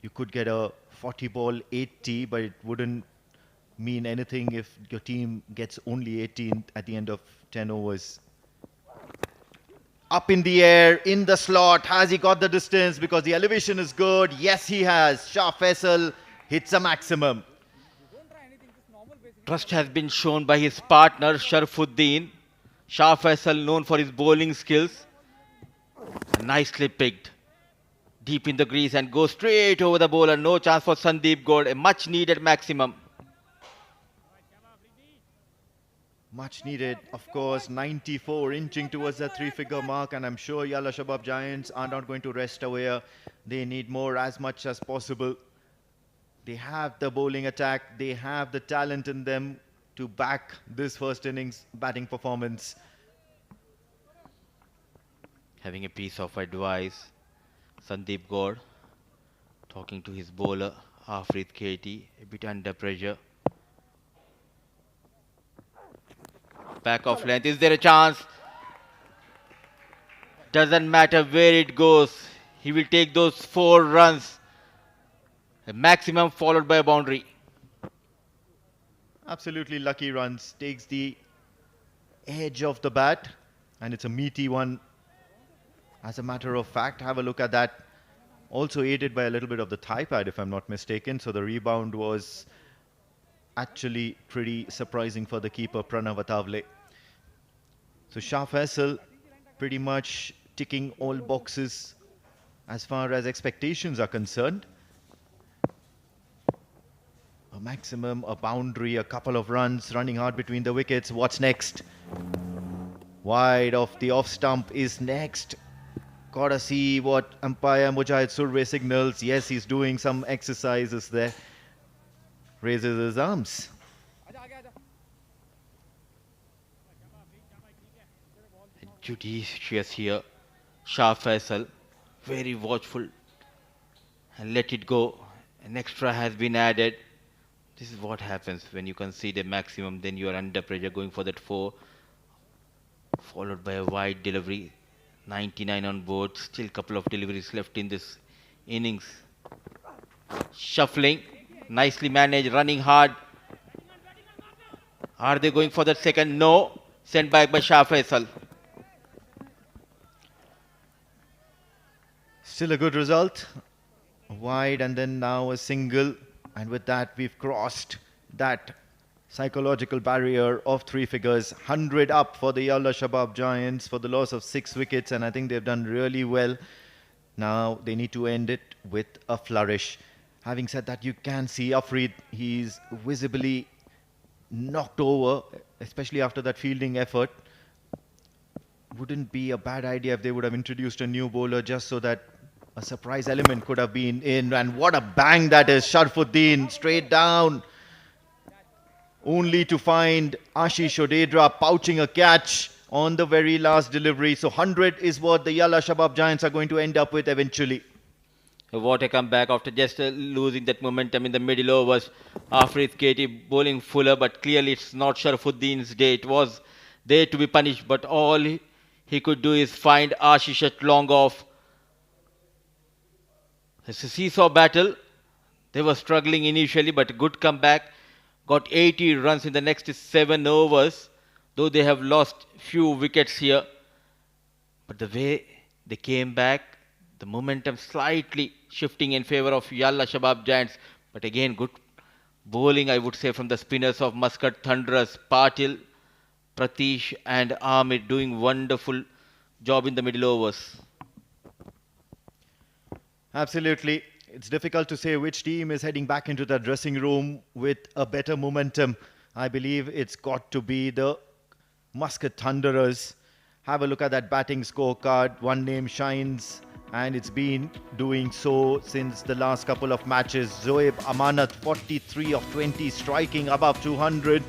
You could get a 40 ball 80, but it wouldn't mean anything if your team gets only 18 at the end of 10 overs. Up in the air, in the slot. Has he got the distance? Because the elevation is good. Yes, he has. Shah Faisal hits a maximum. Trust has been shown by his partner Sharfuddin. Shah Faisal, known for his bowling skills. Nicely picked. Deep in the crease and goes straight over the bowler. No chance for Sandeep Gaur. A much needed maximum. Much needed, of course. 94 inching towards the three-figure mark, and I'm sure Yalla Shabab Giants are not going to rest away. They need more as much as possible. They have the bowling attack. They have the talent in them to back this first innings batting performance. Having a piece of advice, Sandeep Gaur talking to his bowler, Afrit Katie, a bit under pressure. Back of length, is there a chance? Doesn't matter where it goes, he will take those 4 runs. A maximum followed by a boundary. Absolutely lucky runs, takes the edge of the bat, and it's a meaty one. As a matter of fact, have a look at that. Also aided by a little bit of the thigh pad, if I'm not mistaken. So the rebound was actually pretty surprising for the keeper, Pranav Atavale. So Shah Faisal pretty much ticking all boxes as far as expectations are concerned. A maximum, a boundary, a couple of runs, running hard between the wickets. What's next? Wide off the off stump is next. Gotta see what umpire Mujahid Surve signals. Yes, he's doing some exercises there. Raises his arms. Judicious here. Shah Faisal, very watchful. And let it go. An extra has been added. This is what happens when you concede a maximum, then you are under pressure going for that 4. Followed by a wide delivery. 99 on board. Still a couple of deliveries left in this innings. Shuffling. Nicely managed. Running hard. Are they going for the second? No. Sent back by Shah Faisal. Still a good result. Wide and then now a single. And with that, we've crossed that psychological barrier of 3 figures. 100 up for the Yalla Shabab Giants for the loss of 6 wickets. And I think they've done really well. Now they need to end it with a flourish. Having said that, you can see Afrid. He's visibly knocked over, especially after that fielding effort. Wouldn't be a bad idea if they would have introduced a new bowler just so that a surprise element could have been in. And what a bang that is. Sharfuddin straight down. Only to find Ashish Odedra pouching a catch on the very last delivery. So 100 is what the Yalla Shabab Giants are going to end up with eventually. What a comeback after just losing that momentum in the middle overs. Afrit Katie bowling fuller, but clearly it's not Sharfuddin's day. It was there to be punished, but all he could do is find Ashish at long off. It's a seesaw battle. They were struggling initially, but good comeback. Got 80 runs in the next 7 overs, though they have lost few wickets here. But the way they came back, the momentum slightly shifting in favor of Yalla Shabab Giants. But again, good bowling, I would say, from the spinners of Muscat Thunderers. Patil, Pratish and Amit doing wonderful job in the middle overs. Absolutely. It's difficult to say which team is heading back into the dressing room with a better momentum. I believe it's got to be the Muscat Thunderers. Have a look at that batting scorecard. One name shines, and it's been doing so since the last couple of matches. Zoeb Amanat, 43 of 20, striking above 200.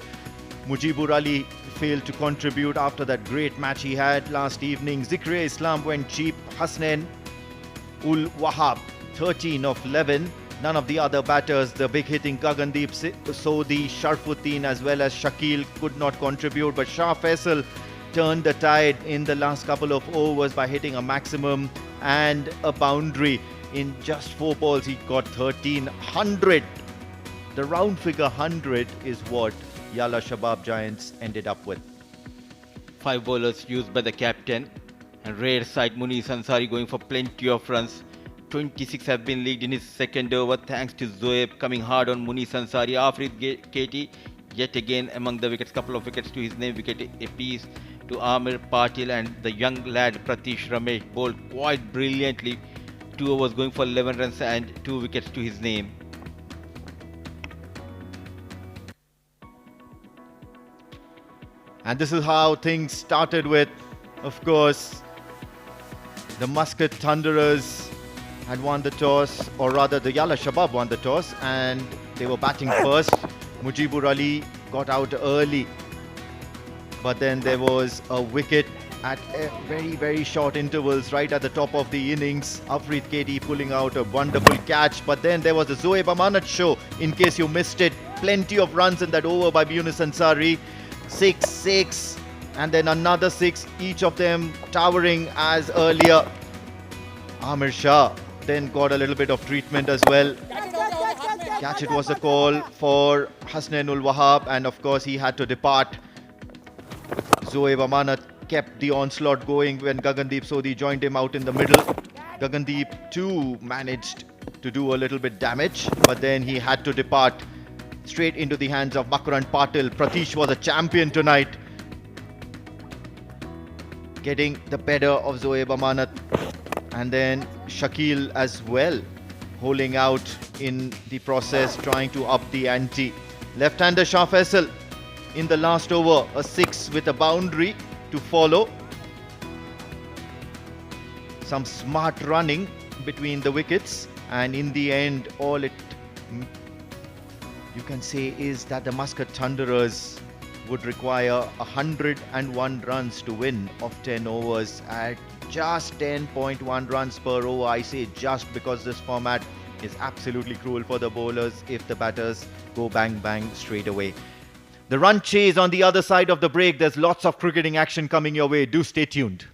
Mujibur Ali failed to contribute after that great match he had last evening. Zikri Islam went cheap. Hasnain Ul Wahab, 13 of 11. None of the other batters, the big hitting Gagandeep Sodhi, Sharfuddin as well as Shakil could not contribute. But Shah Faisal turned the tide in the last couple of overs by hitting a maximum and a boundary. In just 4 balls, he got 1300. The round figure 100 is what Yalla Shabab Giants ended up with. 5 bowlers used by the captain, and rare side Muniz Ansari going for plenty of runs. 26 have been leaked in his second over thanks to Zoeb coming hard on Muniz Ansari. Afrid Katie yet again among the wickets, couple of wickets to his name, wicket apiece to Amir Patil, and the young lad Pratish Ramesh bowled quite brilliantly. 2 overs going for 11 runs and 2 wickets to his name. And this is how things started with, of course, the Muscat Thunderers had won the toss, or rather the Yalla Shabab won the toss, and they were batting first. Mujibur Ali got out early, but then there was a wicket at very, very short intervals right at the top of the innings. Afrid Katie pulling out a wonderful catch, but then there was the Zoeb Amanat show, in case you missed it. Plenty of runs in that over by Yunus Ansari. 6, and then another 6, each of them towering as earlier. Amir Shah then got a little bit of treatment as well. Catch it was a call for Hasnainul Wahab, and of course he had to depart. Zoeb Amanat kept the onslaught going when Gagandeep Sodhi joined him out in the middle. Gagandeep too managed to do a little bit damage, but then he had to depart straight into the hands of Makarand Patil. Pratish was a champion tonight, getting the better of Zoeb Amanat, and then Shakil as well, holding out in the process, trying to up the ante. Left-hander Shah Faisal in the last over, a 6 with a boundary to follow. Some smart running between the wickets, and in the end all it you can say is that the Muscat Thunderers would require 101 runs to win of 10 overs at just 10.1 runs per over. I say just because this format is absolutely cruel for the bowlers if the batters go bang bang straight away. The run chase on the other side of the break. There's lots of cricketing action coming your way. Do stay tuned.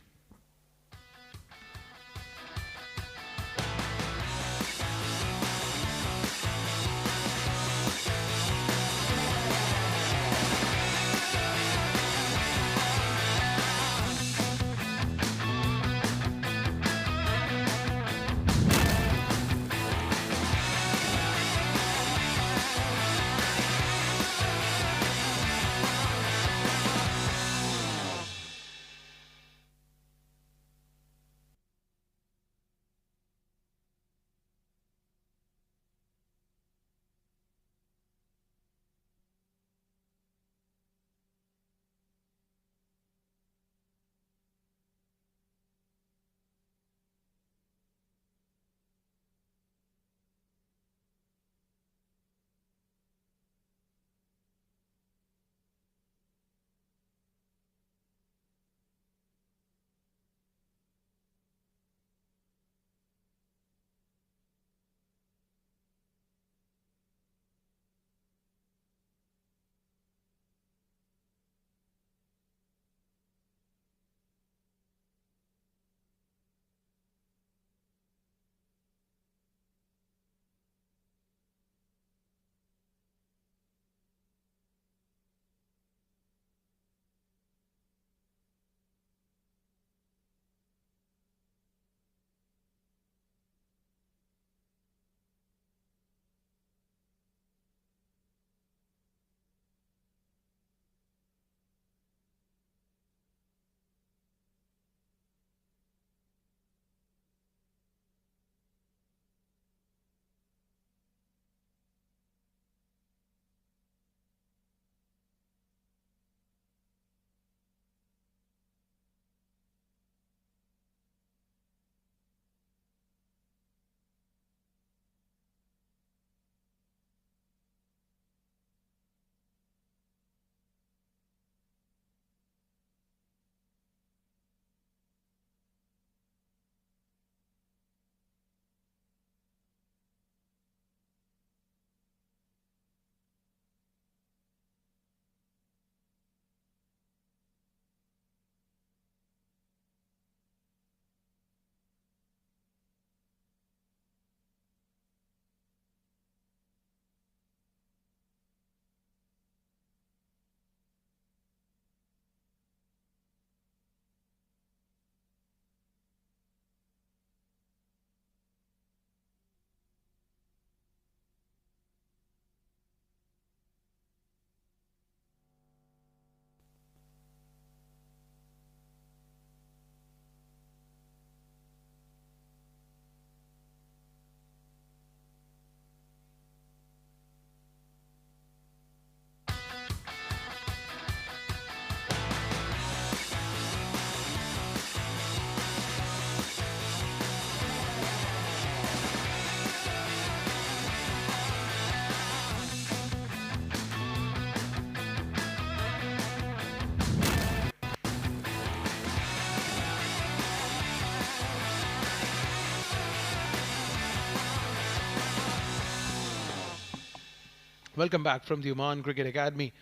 Welcome back from the Oman Cricket Academy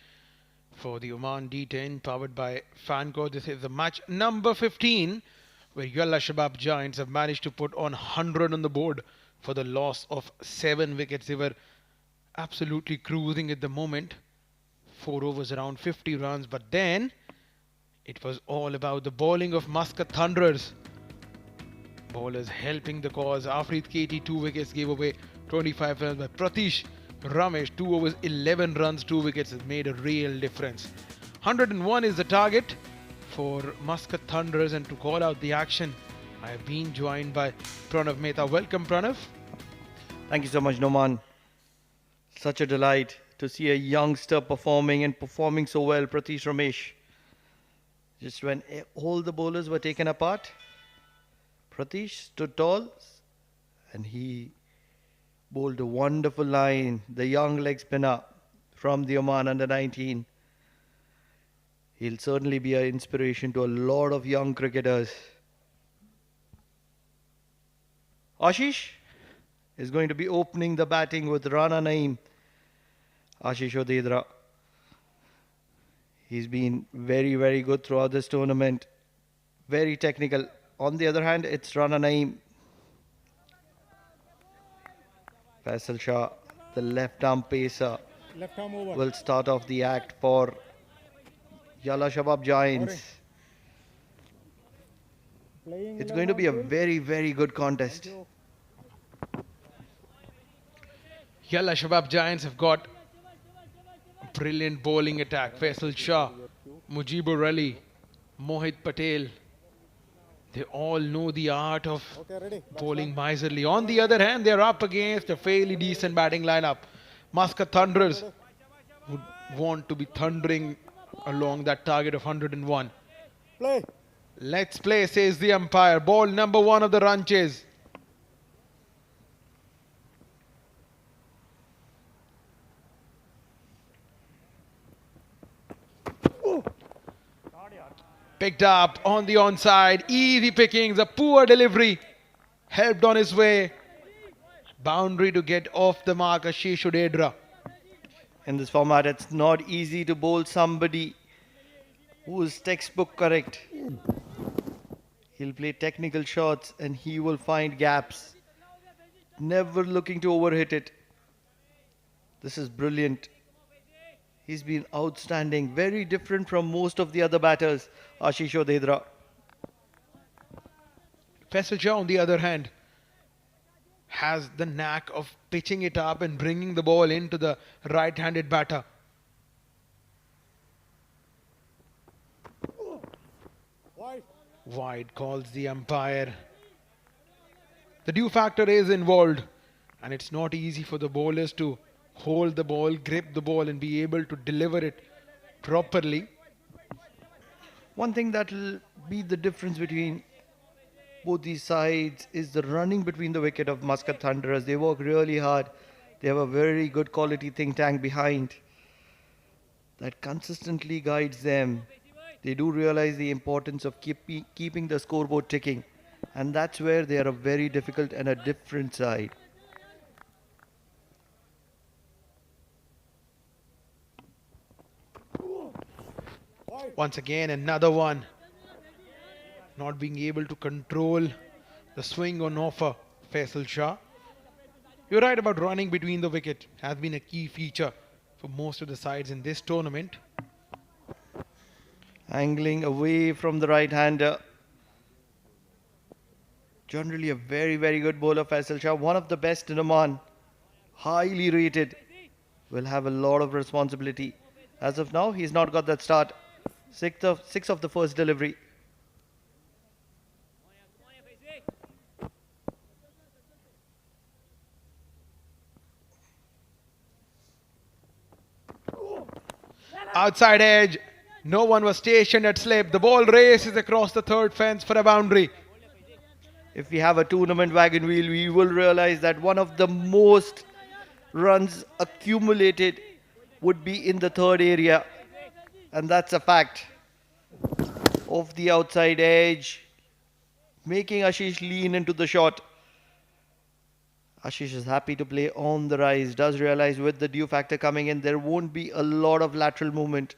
for the Oman D10 powered by Fanco. This is the match number 15 where Yalla Shabab Giants have managed to put on 100 on the board for the loss of 7 wickets. They were absolutely cruising at the moment. 4 overs, around 50 runs. But then it was all about the bowling of Muscat Thunderers. Bowlers helping the cause. Afreed Katie 2 wickets, gave away 25 runs, but Pratish Ramesh 2 overs 11 runs, 2 wickets has made a real difference. 101 is the target for Muscat Thunderers, and to call out the action I have been joined by Pranav Mehta. Welcome Pranav. Thank you so much, Noman. Such a delight to see a youngster performing so well, Pratish Ramesh. Just when all the bowlers were taken apart, Pratish stood tall and he bowled a wonderful line, the young leg spinner from the Oman under-19. He'll certainly be an inspiration to a lot of young cricketers. Ashish is going to be opening the batting with Rana Naeem. Ashish Odedra. He's been very, very good throughout this tournament. Very technical. On the other hand, it's Rana Naeem. Faisal Shah, the left-arm pacer, Left arm over. will start off the act for Yalla Shabab Giants. Playing It's in going to be a field. very, very good contest. Yalla Shabab Giants have got a brilliant bowling attack. Faisal Shah, Mujibur Ali, Mohit Patel. They all know the art of Okay, ready. bowling miserly. On the other hand, they're up against a fairly decent batting lineup. Muscat Thunderers would want to be thundering along that target of 101. Play. Let's play, says the umpire. Ball number 1 of the run chase. Picked up on the onside. Easy pickings, a poor delivery. Helped on his way. Boundary to get off the mark, Ashish Udedra. In this format, it's not easy to bowl somebody who is textbook correct. He'll play technical shots and he will find gaps. Never looking to overhit it. This is brilliant. He's been outstanding. Very different from most of the other batters, Ashish Odedra. Faisal Shah, on the other hand, has the knack of pitching it up and bringing the ball into the right-handed batter. Wide. Wide calls the umpire. The due factor is involved, and it's not easy for the bowlers to hold the ball, grip the ball, and be able to deliver it properly. One thing that will be the difference between both these sides is the running between the wicket of Muscat Thunderers. They work really hard. They have a very good quality think tank behind that consistently guides them. They do realize the importance of keeping the scoreboard ticking, and that's where they are a very difficult and a different side. Once again, another one. Not being able to control the swing on offer, Faisal Shah. You're right about running between the wicket. Has been a key feature for most of the sides in this tournament. Angling away from the right-hander. Generally a very, very good bowler, Faisal Shah. One of the best in Oman. Highly rated. Will have a lot of responsibility. As of now, he's not got that start. Six of the first delivery. Outside edge. No one was stationed at slip. The ball races across the third fence for a boundary. If we have a tournament wagon wheel, we will realize that one of the most runs accumulated would be in the third area. And that's a fact. Off the outside edge, making Ashish lean into the shot. Ashish is happy to play on the rise, does realize with the due factor coming in, there won't be a lot of lateral movement.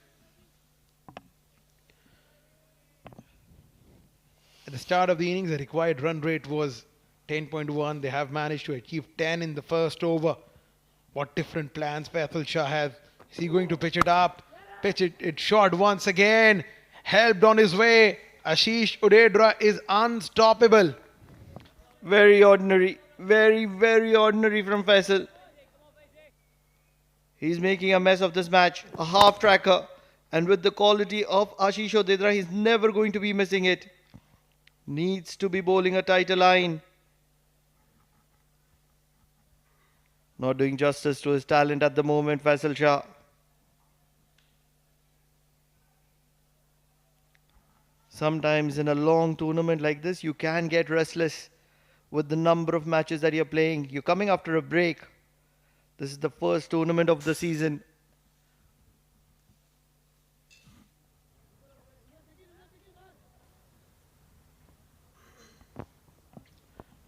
At the start of the innings, the required run rate was 10.1. They have managed to achieve 10 in the first over. What different plans Faisal Shah has. Is he going to pitch it up? Pitch it short once again. Helped on his way. Ashish Udedra is unstoppable. Very ordinary, very ordinary from Faisal. He's making a mess of this match. A half tracker. And with the quality of Ashish Udedra, he's never going to be missing it. Needs to be bowling a tighter line. Not doing justice to his talent at the moment, Faisal Shah. Sometimes in a long tournament like this, you can get restless with the number of matches that you're playing. You're coming after a break. This is the first tournament of the season.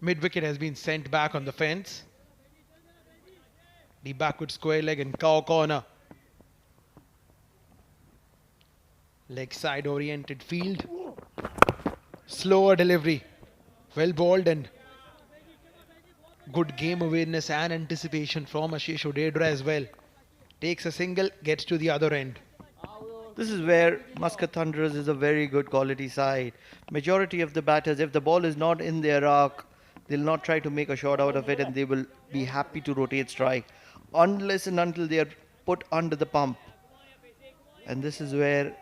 Mid-wicket has been sent back on the fence. The backward square leg and cow corner. Leg side oriented field. Slower delivery. Well bowled and good game awareness and anticipation from Ashish Udedra as well. Takes a single, gets to the other end. This is where Muscat Thunderers is a very good quality side. Majority of the batters, if the ball is not in their arc, they'll not try to make a shot out of it and they will be happy to rotate strike. Unless and until they are put under the pump. And this is where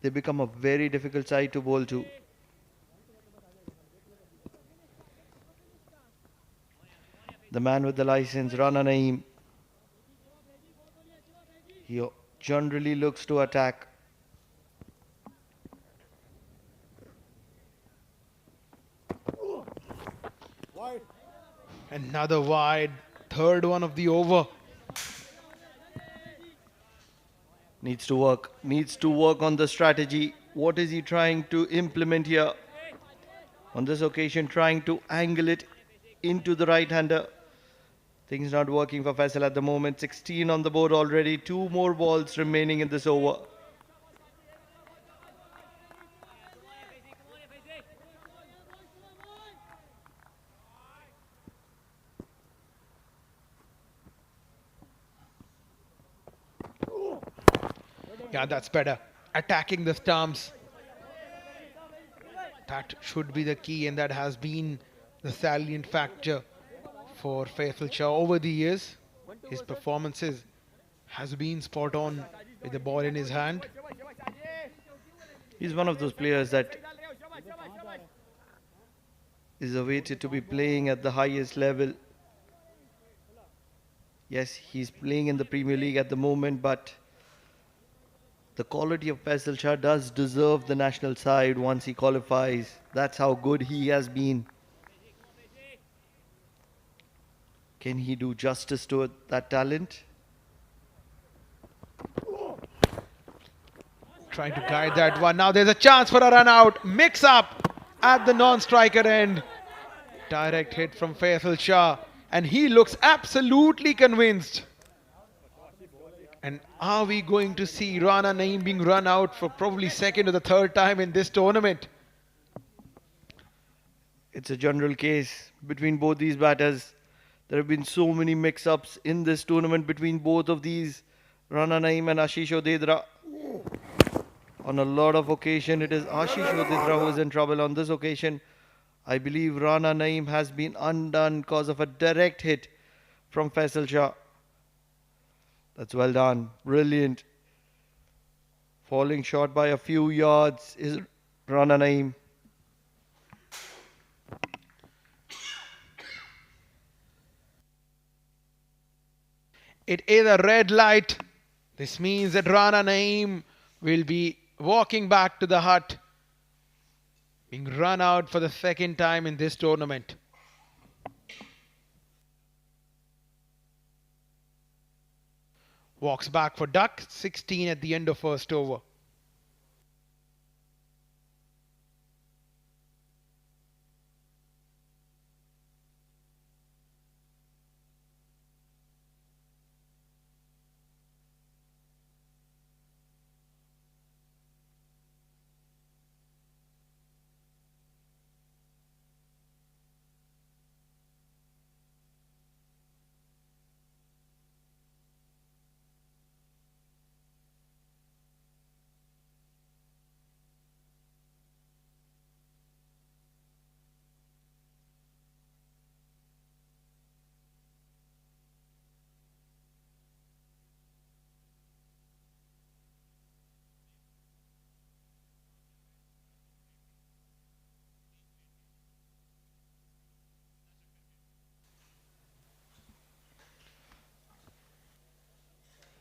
they become a very difficult side to bowl to. The man with the license, Rana Naeem. He generally looks to attack. Wide. Another wide. Third one of the over. Needs to work on the strategy. What is he trying to implement here? On this occasion, trying to angle it into the right-hander. Things not working for Faisal at the moment. 16 on the board already. 2 more balls remaining in this over. Yeah, that's better. Attacking the stumps. That should be the key, and that has been the salient factor for Faisal Shah over the years. His performances has been spot on with the ball in his hand. He's one of those players that is awaited to be playing at the highest level. Yes, he's playing in the Premier League at the moment, but the quality of Faisal Shah does deserve the national side once he qualifies. That's how good he has been. Can he do justice to that talent? Trying to guide that one. Now there's a chance for a run out. Mix up at the non-striker end. Direct hit from Faisal Shah. And he looks absolutely convinced. And are we going to see Rana Naeem being run out for probably second or the third time in this tournament? It's a general case between both these batters. There have been so many mix-ups in this tournament between both of these, Rana Naeem and Ashish Udedra. On a lot of occasions, it is Ashish Udedra who is in trouble. On this occasion, I believe Rana Naeem has been undone because of a direct hit from Faisal Shah. That's well done. Brilliant. Falling short by a few yards is Rana Naeem. It is a red light. This means that Rana Naeem will be walking back to the hut, being run out for the second time in this tournament. Walks back for duck, 16 at the end of first over.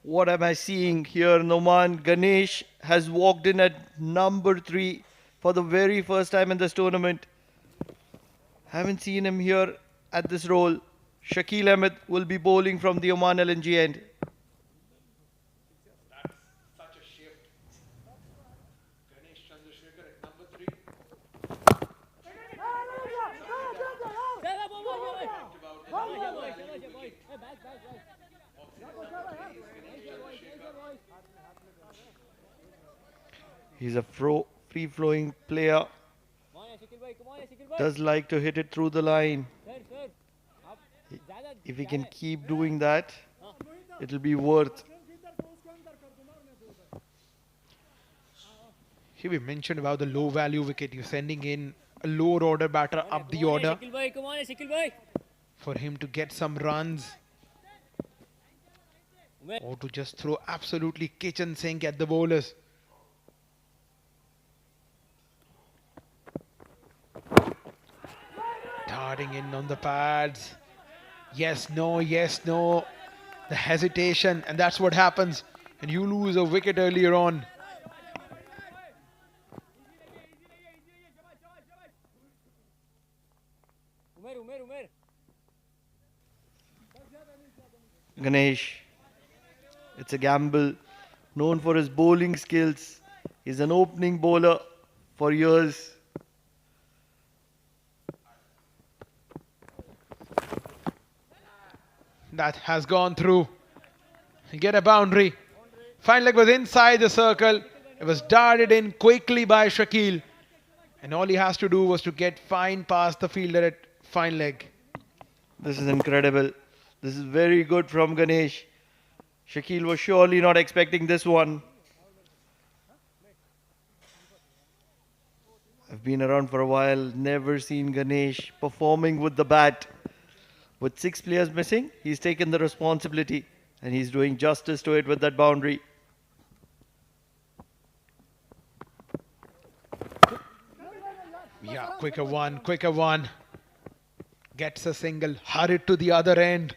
What am I seeing here in Oman? Ganesh has walked in at number 3 for the very first time in this tournament. Haven't seen him here at this role. Shakil Ahmed will be bowling from the Oman LNG end. He's a free-flowing player. Does like to hit it through the line. If he can keep doing that, it'll be worth. Here we mentioned about the low value wicket. You're sending in a lower order batter up the order for him to get some runs or to just throw absolutely kitchen sink at the bowlers. Darting in on the pads. Yes, no, yes, no. The hesitation, and that's what happens when you lose a wicket earlier on. Ganesh, it's a gamble. Known for his bowling skills. He's an opening bowler for years. That has gone through. Get a boundary. Fine leg was inside the circle. It was darted in quickly by Shakil. And all he has to do was to get fine past the fielder at fine leg. This is incredible. This is very good from Ganesh. Shakil was surely not expecting this one. I've been around for a while, never seen Ganesh performing with the bat. With 6 players missing, he's taken the responsibility and he's doing justice to it with that boundary. Yeah, quicker one, quicker one. Gets a single, hurried to the other end.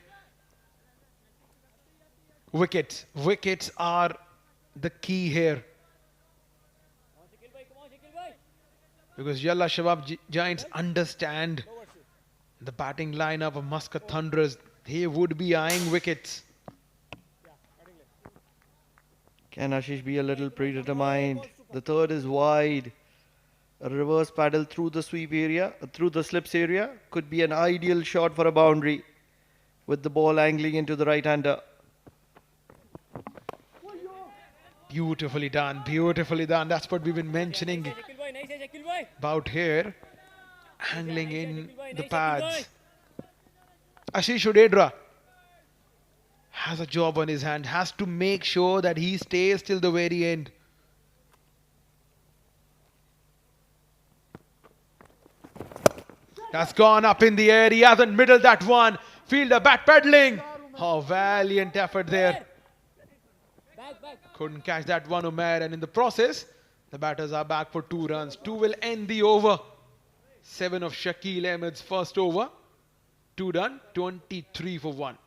Wickets. Wickets are the key here. Because Yalla Shabab Giants understand the batting lineup of Muscat Thunderers. They would be eyeing wickets. Can Ashish be a little predetermined? The third is wide. A reverse paddle through the sweep area, through the slips area, could be an ideal shot for a boundary with the ball angling into the right-hander. Beautifully done, beautifully done. That's what we've been mentioning about here. Angling in the pads. Ashish Udedra has a job on his hand, has to make sure that he stays till the very end. That's gone up in the air. He hasn't middled that one. Fielder back pedaling. Oh, valiant effort there. Couldn't catch that one, Umair. And in the process, the batters are back for 2 runs. 2 will end the over. 7 of Shakil Ahmed's first over. 2 done. 23 for 1.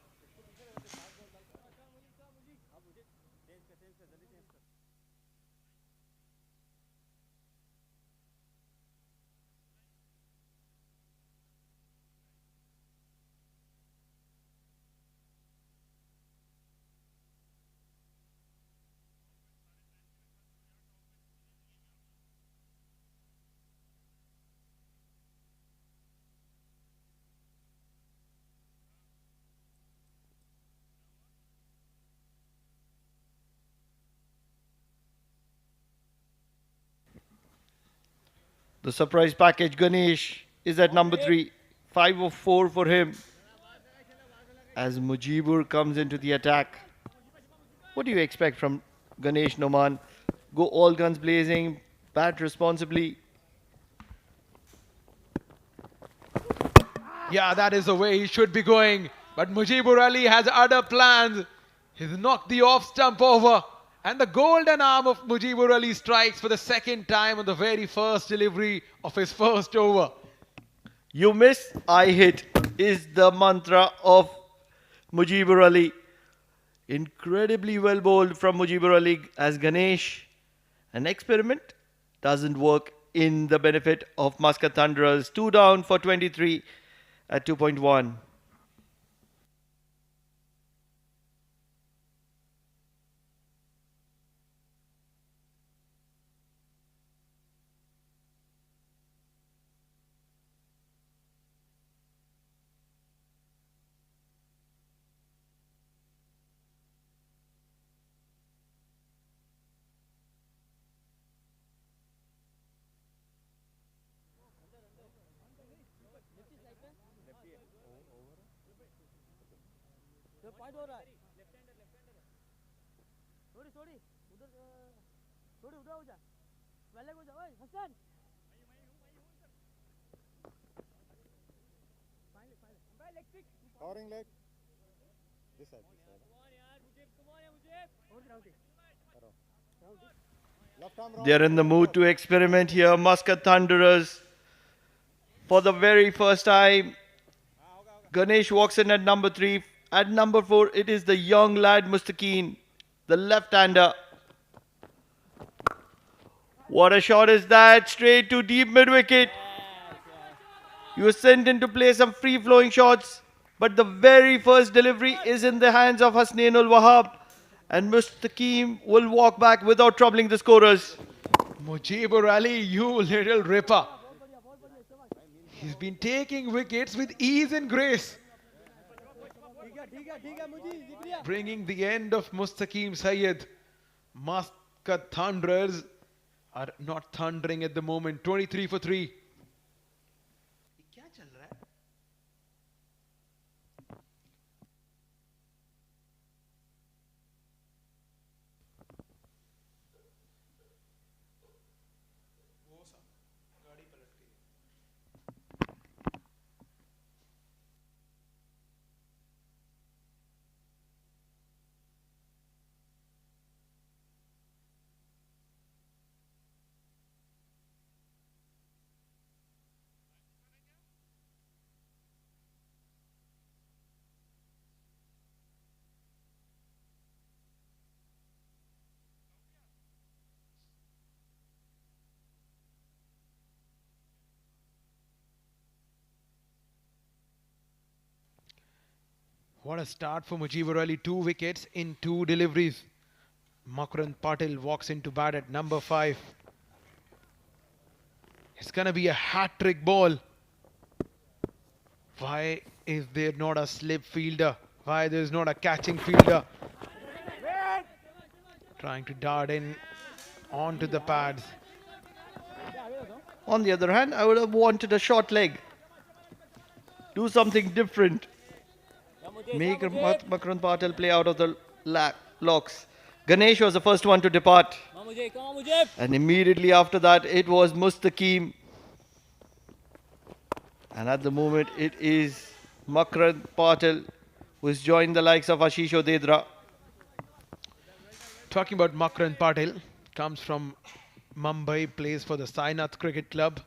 The surprise package, Ganesh, is at number 3. 5 of 4 for him. As Mujibur comes into the attack. What do you expect from Ganesh Noman? Go all guns blazing, bat responsibly. Yeah, that is the way he should be going. But Mujibur Ali has other plans. He's knocked the off stump over. And the golden arm of Mujibur Ali strikes for the second time on the very first delivery of his first over. You miss, I hit is the mantra of Mujibur Ali. Incredibly well bowled from Mujibur Ali as Ganesh. An experiment doesn't work in the benefit of Muscat Thunderers. 2 down for 23 at 2.1. Covering leg. This side. Left arm round. They're in the mood to experiment here. Muscat Thunderers. For the very first time, Ganesh walks in at number 3. At number 4, it is the young lad Mustaqeen, the left-hander. What a shot is that? Straight to deep mid-wicket. You were sent in to play some free-flowing shots, but the very first delivery is in the hands of Hasnain ul Wahab, and Mustaqeen will walk back without troubling the scorers. Mujibur Ali, you little ripper. He's been taking wickets with ease and grace, bringing the end of Mustaqim Sayyid. Muscat Thunderers are not thundering at the moment. 23 for 3. What a start for Mujibur Ali. 2 wickets in 2 deliveries. Makarand Patil walks into bat at number 5. It's going to be a hat-trick ball. Why is there not a slip fielder? Why there's not a catching fielder? Trying to dart in onto the pads. On the other hand, I would have wanted a short leg. Do something different. Make Makarand Patil play out of the locks. Ganesh was the first one to depart. And immediately after that, it was Mustaqim. And at the moment, it is Makarand Patil who has joined the likes of Ashish Odedra. Talking about Makarand Patil, comes from Mumbai, plays for the Sainath Cricket Club.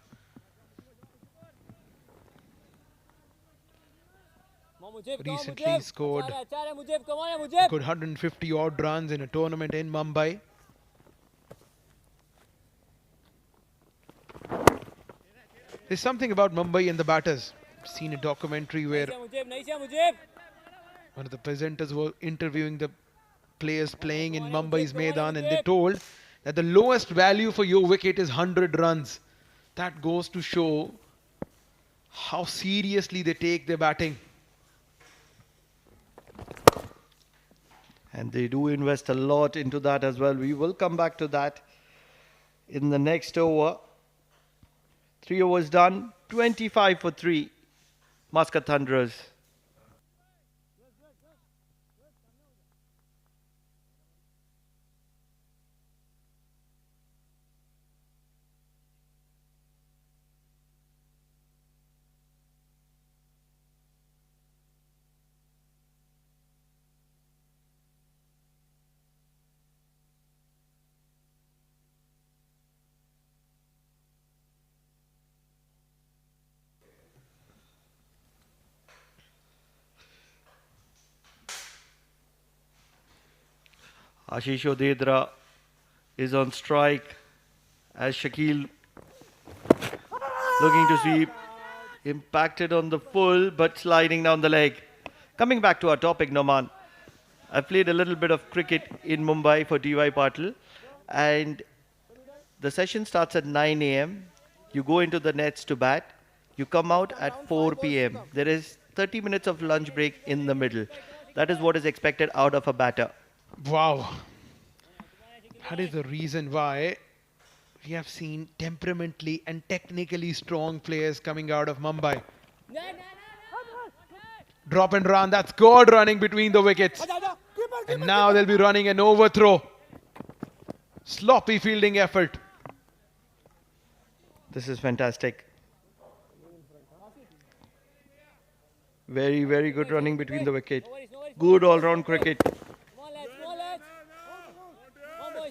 Recently scored a good 150 odd runs in a tournament in Mumbai. There's something about Mumbai and the batters. Seen a documentary where one of the presenters were interviewing the players playing in Mumbai's Maidan, and they told that the lowest value for your wicket is 100 runs. That goes to show how seriously they take their batting. And they do invest a lot into that as well. We will come back to that in the next over. 3 overs done. 25 for 3. Muscat Thunderers. Ashish Odedra is on strike as Shakil looking to sweep. Impacted on the full but sliding down the leg. Coming back to our topic, Noman. I played a little bit of cricket in Mumbai for DY Patil, and the session starts at 9 a.m. You go into the nets to bat. You come out at 4 p.m. There is 30 minutes of lunch break in the middle. That is what is expected out of a batter. Wow. That is the reason why we have seen temperamentally and technically strong players coming out of Mumbai. Drop and run. That's good running between the wickets. And now they'll be running an overthrow. Sloppy fielding effort. This is fantastic. Very, very good running between the wicket. Good all-round cricket.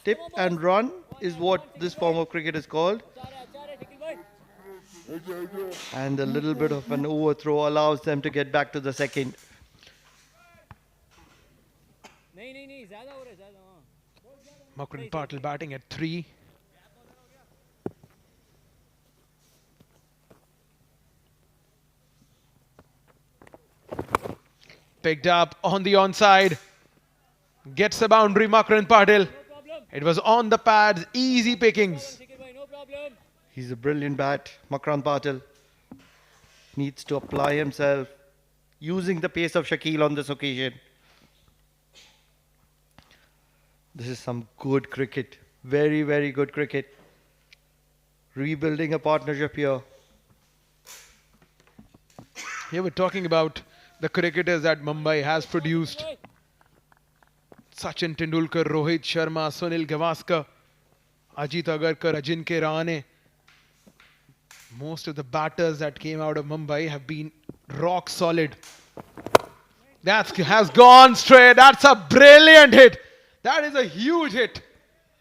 Tip and run is what this form of cricket is called. And a little bit of an overthrow allows them to get back to the second. Makarand Patil batting at 3. Picked up on the onside. Gets the boundary, Makarand Patil. It was on the pads, easy pickings. He's a brilliant bat, Makarand Patil. Needs to apply himself, using the pace of Shakil on this occasion. This is some good cricket. Very, very good cricket. Rebuilding a partnership here. Here we're talking about the cricketers that Mumbai has produced. Sachin Tendulkar, Rohit Sharma, Sunil Gavaskar, Ajit Agarkar, Ajinkya Rahane. Most of the batters that came out of Mumbai have been rock solid. That has gone straight. That's a brilliant hit. That is a huge hit.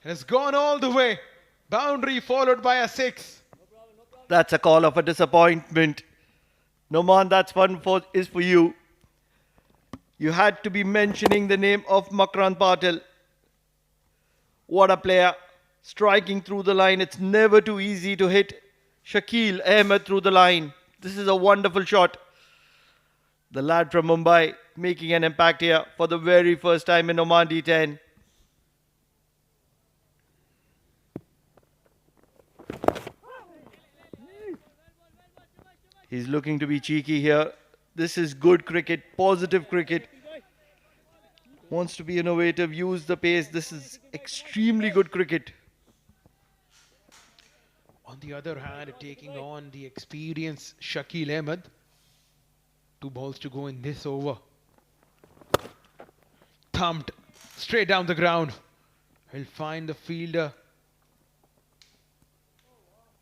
It has gone all the way. Boundary followed by a 6. That's a call of a disappointment. Noman, that's one is for you. You had to be mentioning the name of Makarand Patil. What a player. Striking through the line. It's never too easy to hit Shakil Ahmed through the line. This is a wonderful shot. The lad from Mumbai making an impact here for the very first time in OMAN D10. He's looking to be cheeky here. This is good cricket, positive cricket. Wants to be innovative, use the pace. This is extremely good cricket. On the other hand, taking on the experienced Shakil Ahmed. 2 balls to go in this over. Thumped straight down the ground. He'll find the fielder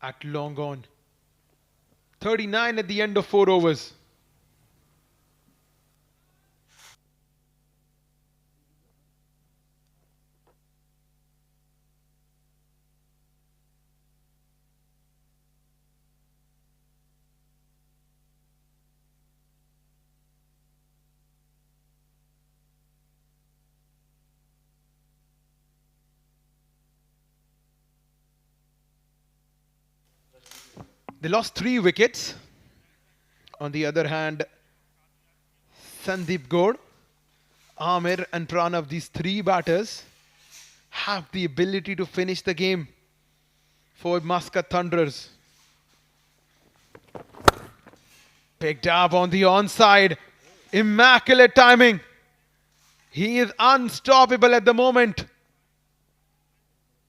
at long on. 39 at the end of 4 overs. They lost 3 wickets. On the other hand, Sandeep Gaur, Amir and Pranav, these 3 batters have the ability to finish the game for Muscat Thunderers. Picked up on the onside. Immaculate timing. He is unstoppable at the moment.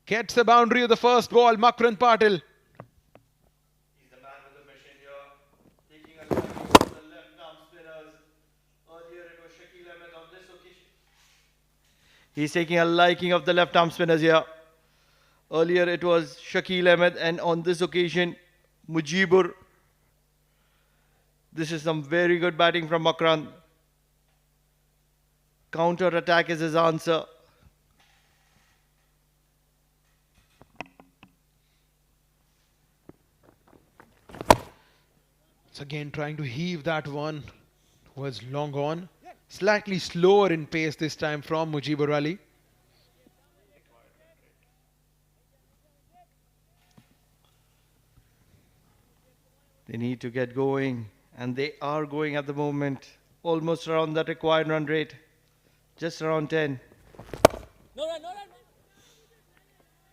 Gets the boundary of the first ball, Makarand Patil. He's taking a liking of the left-arm spinners here. Earlier it was Shakil Ahmed, and on this occasion, Mujibur. This is some very good batting from Makarand. Counter-attack is his answer. It's again trying to heave that one. Was long on. Slightly slower in pace this time from Mujibur Ali. They need to get going, and they are going at the moment. Almost around that required run rate. Just around 10.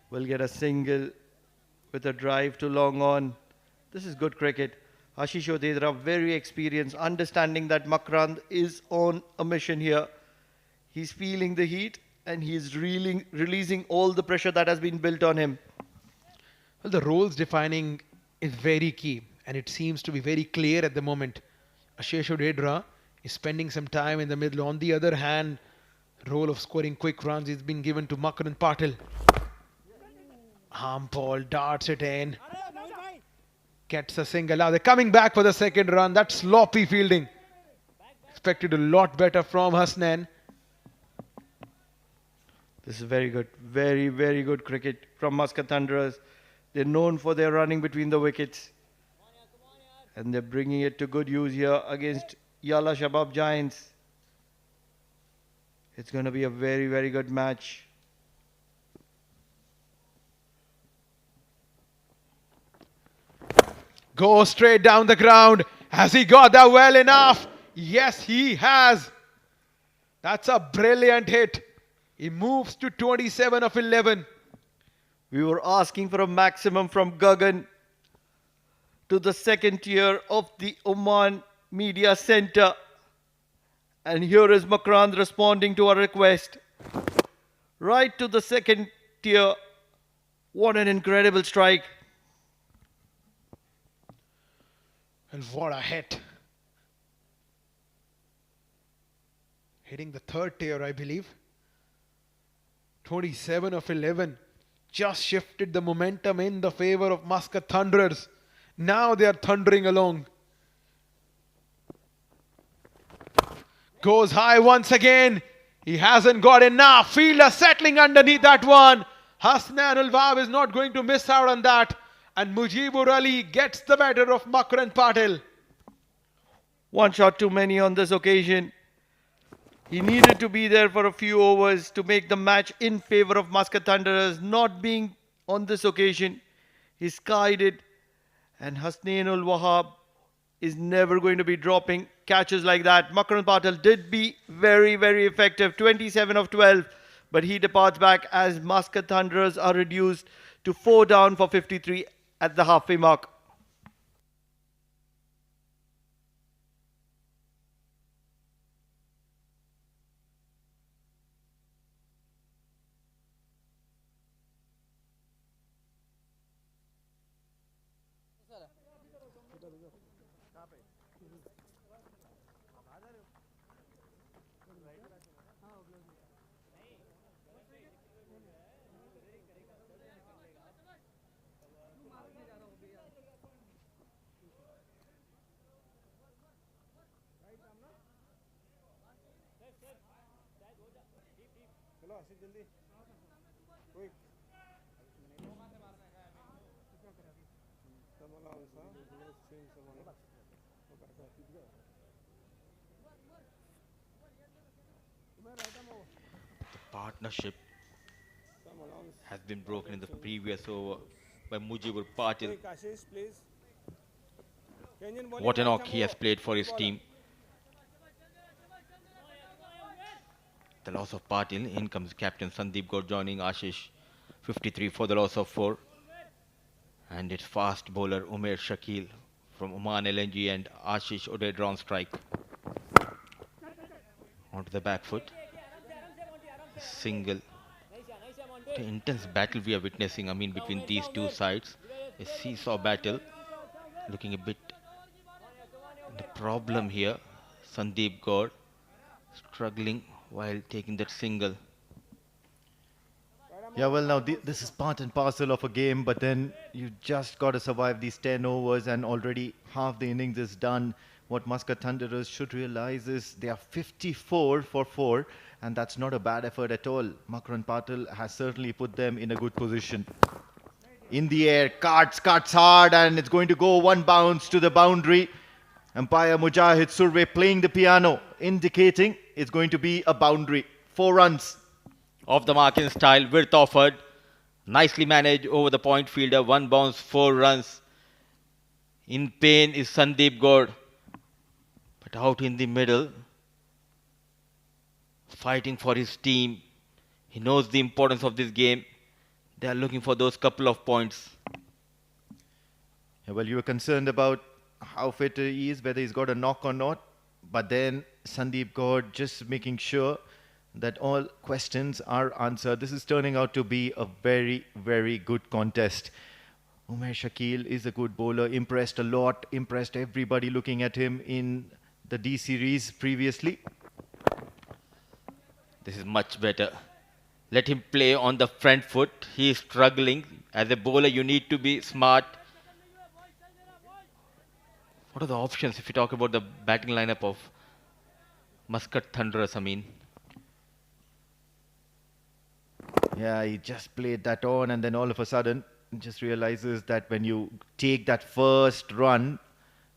Will get a single with a drive to long on. This is good cricket. Ashish Odedra, very experienced, understanding that Makarand is on a mission here. He's feeling the heat and he's releasing all the pressure that has been built on him. Well, the roles defining is very key, and it seems to be very clear at the moment. Ashish Odedra is spending some time in the middle. On the other hand, role of scoring quick runs is being given to Makarand Patil. Ball darts it in. Gets a single. Now they're coming back for the second run. That's sloppy fielding. Expected a lot better from Hasnain. This is very good. Very, very good cricket from Muscat Thunderers. They're known for their running between the wickets. And they're bringing it to good use here against Yalla Shabab Giants. It's going to be a very, very good match. Go straight down the ground. Has he got that well enough? Yes, he has. That's a brilliant hit. He moves to 27 of 11. We were asking for a maximum from Gagan to the second tier of the Oman Media Center. And here is Makarand responding to our request. Right to the second tier. What an incredible strike. And what a hit. Hitting the third tier, I believe. 27 of 11. Just shifted the momentum in the favor of Muscat Thunderers. Now they are thundering along. Goes high once again. He hasn't got enough. Fielder settling underneath that one. Hasnain Ulvab is not going to miss out on that. And Mujibur Ali gets the better of Makarand Patil. One shot too many on this occasion. He needed to be there for a few overs to make the match in favor of Muscat Thunderers. Not being on this occasion, he skied it. And Hasnain ul Wahab is never going to be dropping catches like that. Makarand Patil did be very, very effective. 27 of 12. But he departs back as Muscat Thunderers are reduced to 4 down for 53 at the halfway mark. Partnership has been broken in the previous over by Mujibur Patil. What an knock he has played for his team. The loss of Patil. In comes captain Sandeep Gaur joining Ashish. 53 for the loss of 4. And it's fast bowler Umair Shakil from Oman LNG and Ashish Odedra on strike. Onto the back foot. Single. The intense battle we are witnessing, between these two sides. A seesaw battle. Looking a bit the problem here. Sandeep Gaur struggling while taking that single. Yeah, well, now this is part and parcel of a game, but then you just got to survive these 10 overs and already half the innings is done. What Muscat Thunderers should realize is they are 54 for 4, and that's not a bad effort at all. Makarand Patil has certainly put them in a good position. In the air, cuts hard, and it's going to go one bounce to the boundary. Umpire Mujahid Surve playing the piano, indicating it's going to be a boundary. 4 runs. Off the mark in style, Wirth offered. Nicely managed over the point fielder. 1 bounce, 4 runs. In pain is Sandeep Gaur. But out in the middle, fighting for his team. He knows the importance of this game. They are looking for those couple of points. Yeah, well, you were concerned about how fit he is, whether he's got a knock or not. But then Sandeep Gaur just making sure that all questions are answered. This is turning out to be a very, very good contest. Umer Shakil is a good bowler, impressed a lot, impressed everybody looking at him in the D series previously. This is much better. Let him play on the front foot. He is struggling. As a bowler, you need to be smart. What are the options if you talk about the batting lineup of Muscat Thunderers, I mean? Yeah, he just played that on and then all of a sudden just realizes that when you take that first run,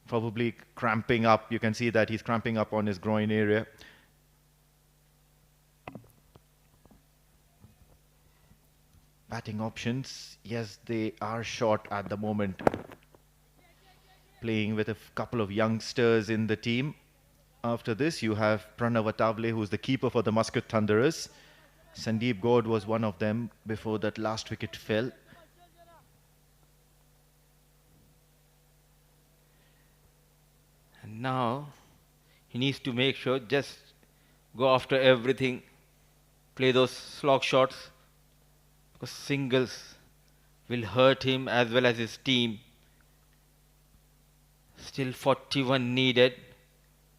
probably cramping up, you can see that he's cramping up on his groin area. Batting options, yes, they are short at the moment. Playing with a couple of youngsters in the team. After this, you have Pranav Atavale, who's the keeper for the Muscat Thunderers. Sandeep Gaur was one of them before that last wicket fell. And now he needs to make sure just go after everything, play those slog shots, because singles will hurt him as well as his team. Still 41 needed.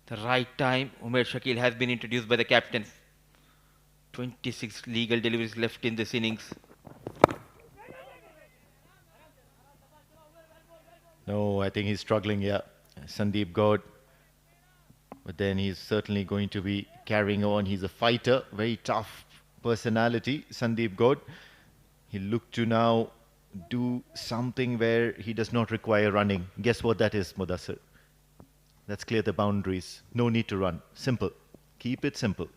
The right time. Umer Shakil has been introduced by the captain. 26 legal deliveries left in this innings. No, I think he's struggling, yeah. Sandeep Gaur. But then he's certainly going to be carrying on. He's a fighter, very tough personality, Sandeep Gaur. He looked to now do something where he does not require running. Guess what that is, Mudassir? Let's clear the boundaries. No need to run. Simple. Keep it simple.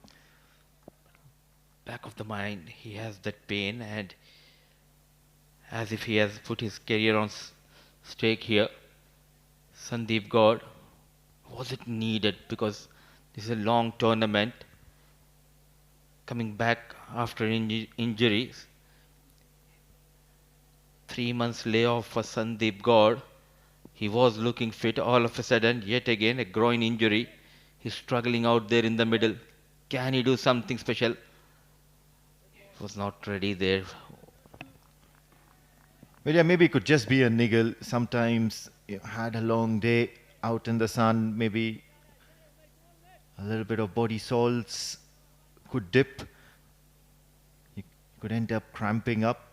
Back of the mind, he has that pain, and as if he has put his career on stake here. Sandeep Gaur, was it needed? Because this is a long tournament. Coming back after injuries. 3 months layoff for Sandeep Gaur. He was looking fit. All of a sudden, yet again, a groin injury. He's struggling out there in the middle. Can he do something special? He was not ready there. Well, yeah, maybe it could just be a niggle. Sometimes you had a long day out in the sun. Maybe a little bit of body salts could dip. You could end up cramping up.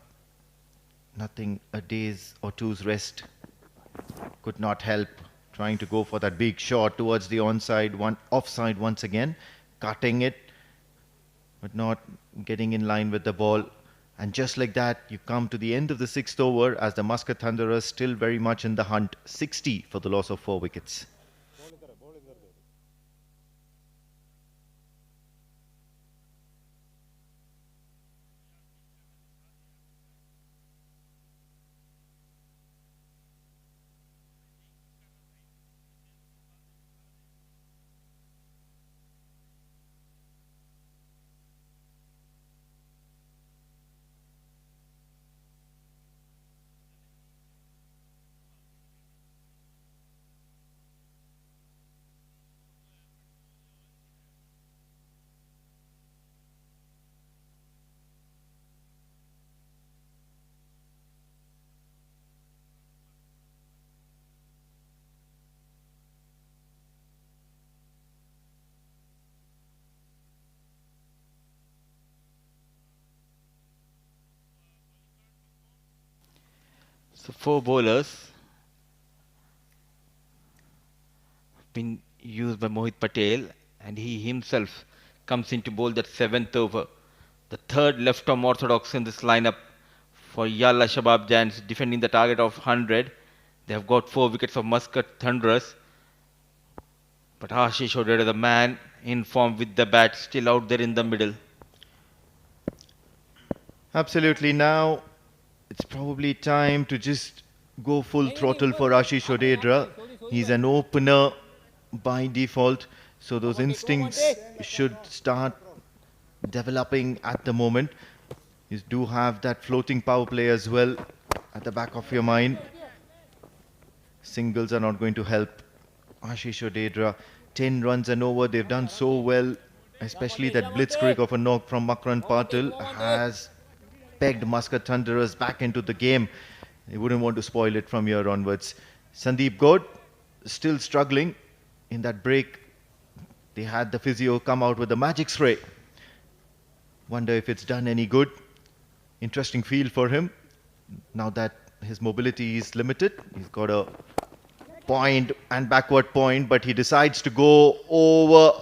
Nothing, a day's or two's rest could not help. Trying to go for that big shot towards the onside, offside once again, cutting it, but not getting in line with the ball. And just like that, you come to the end of the 6th over as the Muscat Thunderers still very much in the hunt. 60 for the loss of 4 wickets. So 4 bowlers been used by Mohit Patel, and he himself comes in to bowl that 7th over. The third left-arm orthodox in this lineup for Yalla Shabab Giants, defending the target of 100. They have got 4 wickets of Muscat Thunderers. But Ashish Odera, the man in form with the bat, still out there in the middle. Absolutely. Now it's probably time to just go full throttle for Ashish Odedra. He's an opener by default, so those instincts should start developing at the moment. You do have that floating power play as well at the back of your mind. Singles are not going to help Ashish Odedra. 10 runs and over, they've done so well, especially that blitzkrieg of a knock from Makarand Patil has pegged Muscat Thunderers back into the game. They wouldn't want to spoil it from here onwards. Sandeep Gaud still struggling in that break. They had the physio come out with a magic spray. Wonder if it's done any good. Interesting field for him. Now that his mobility is limited, he's got a point and backward point, but he decides to go over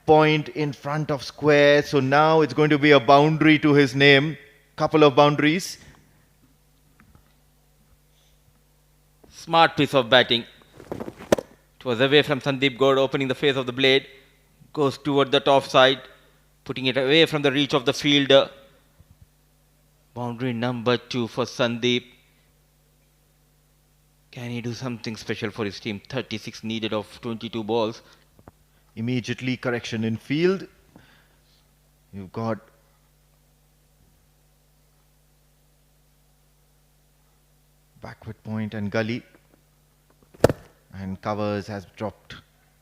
point in front of square. So now it's going to be a boundary to his name. Couple of boundaries. Smart piece of batting. It was away from Sandeep Gaud, opening the face of the blade. Goes toward the top side, putting it away from the reach of the fielder. Boundary number 2 for Sandeep. Can he do something special for his team? 36 needed of 22 balls. Immediately correction in field. You've got backward point and gully. And covers has dropped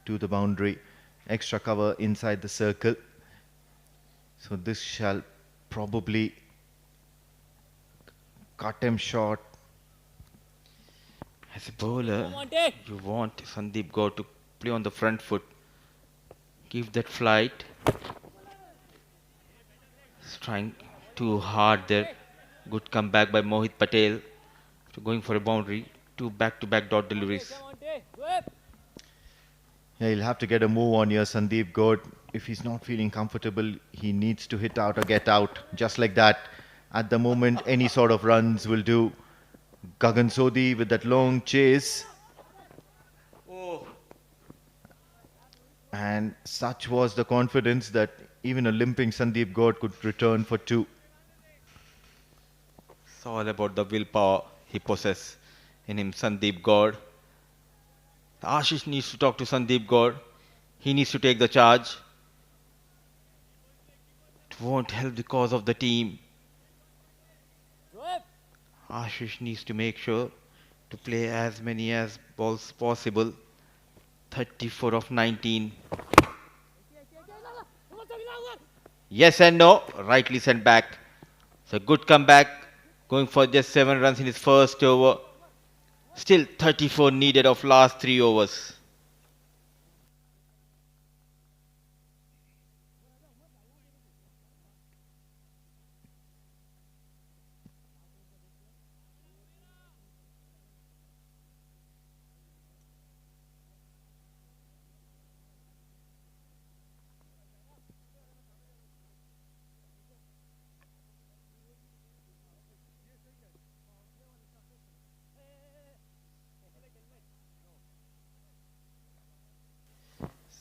to the boundary. Extra cover inside the circle. So this shall probably cut him short. As a bowler, you want Sandeep Gaud to play on the front foot. Give that flight. He's trying too hard there. Good comeback by Mohit Patel. Going for a boundary. 2 back-to-back dot deliveries. Yeah, he'll have to get a move on here, Sandeep Gaud. If he's not feeling comfortable, he needs to hit out or get out. Just like that. At the moment, any sort of runs will do. Gagan Sodhi with that long chase. And such was the confidence that even a limping Sandeep Gaud could return for 2. It's all about the willpower he possesses in him, Sandeep Gaud. Ashish needs to talk to Sandeep Gaud. He needs to take the charge. It won't help the cause of the team. Ashish needs to make sure to play as many as balls possible. 34 of 19. Yes and no. Rightly sent back. It's a good comeback. Going for just 7 runs in his first over. Still 34 needed of last 3 overs.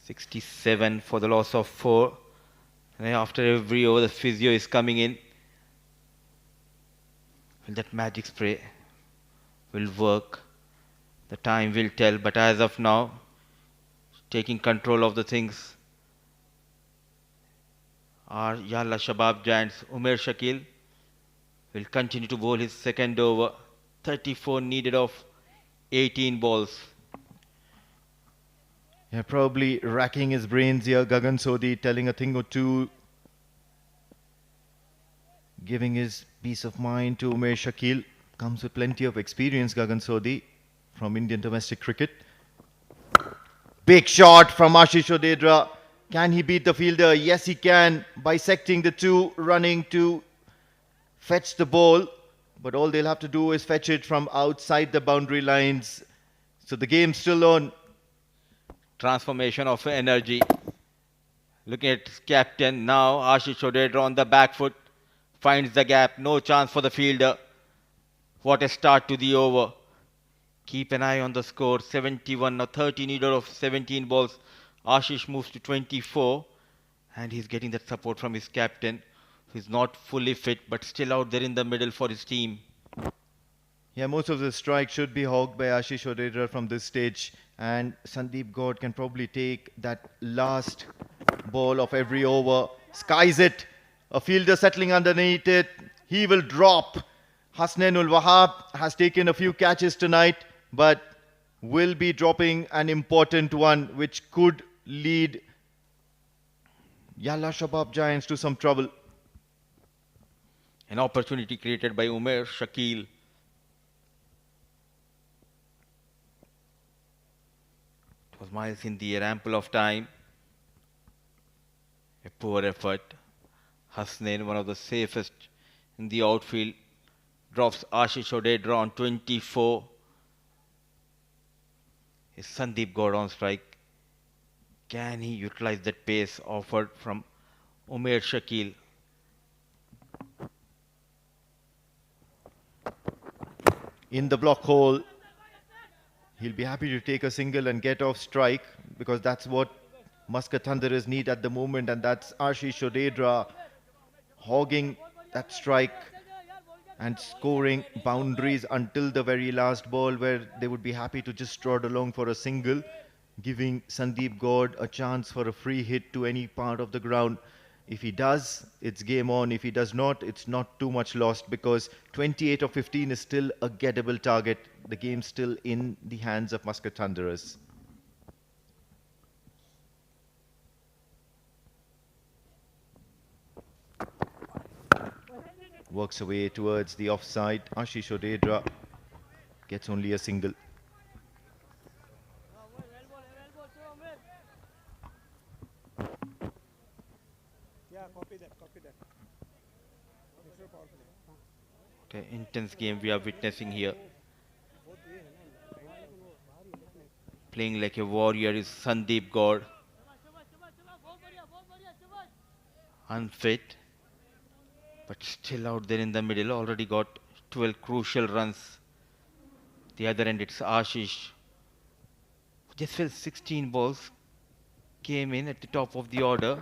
.67 for the loss of 4. And after every over, the physio is coming in. Will that magic spray will work? The time will tell. But as of now, taking control of the things are Yalla Shabab giants. Umer Shakil will continue to bowl his second over. 34 needed of 18 balls. Yeah, probably racking his brains here. Gagan Sodhi telling a thing or two. Giving his peace of mind to Umer Shakil. Comes with plenty of experience, Gagan Sodhi, from Indian domestic cricket. Big shot from Ashish Odedra. Can he beat the fielder? Yes, he can. Bisecting the two, running to fetch the ball. But all they'll have to do is fetch it from outside the boundary lines. So the game's still on. Transformation of energy. Looking at captain now. Ashish Odedra on the back foot. Finds the gap. No chance for the fielder. What a start to the over. Keep an eye on the score. 71 or 30 needed of 17 balls. Ashish moves to 24. And he's getting that support from his captain. He's not fully fit but still out there in the middle for his team. Yeah, most of the strike should be hogged by Ashish Odedra from this stage, and Sandeep Gaur can probably take that last ball of every over. Skies it. A fielder settling underneath it. He will drop. Hasnainul Wahab has taken a few catches tonight, but will be dropping an important one, which could lead Yalla Shabab Giants to some trouble. An opportunity created by Umair Shakil. It was miles in the air, ample of time. A poor effort. Hasnain, one of the safest in the outfield, drops Ashish Odedra on 24. Is Sandeep Gaur on strike? Can he utilize that pace offered from Umair Shakil? In the block hole, he'll be happy to take a single and get off strike, because that's what Muscat Thunderers need at the moment, and that's Ashish Odedra hogging that strike and scoring boundaries until the very last ball, where they would be happy to just trot along for a single, giving Sandeep Gaur a chance for a free hit to any part of the ground. If he does, it's game on. If he does not, it's not too much lost, because 28 of 15 is still a gettable target. The game's still in the hands of Muscat Thunderers. Works away towards the offside. Ashish Odedra gets only a single. Yeah, copy that, copy that. Extra power play. What an intense game we are witnessing here. Playing like a warrior is Sandeep Gaur. Unfit, but still out there in the middle. Already got 12 crucial runs. The other end, it's Ashish. Just fell 16 balls. Came in at the top of the order.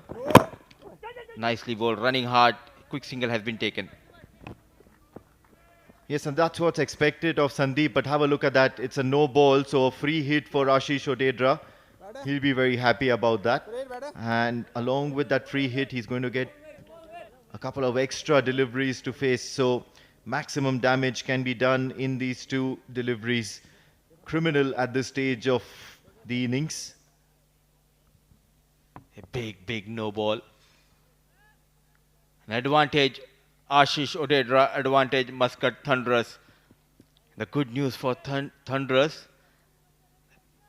Nicely bowled, running hard. Quick single has been taken. Yes, and that's what's expected of Sandeep, but have a look at that. It's a no ball, so a free hit for Ashish Odedra. He'll be very happy about that. And along with that free hit, he's going to get a couple of extra deliveries to face. So maximum damage can be done in these two deliveries. Criminal at this stage of the innings. A big no ball. An advantage, Ashish Odedra, advantage Muscat Thunderers. The good news for Thunderers,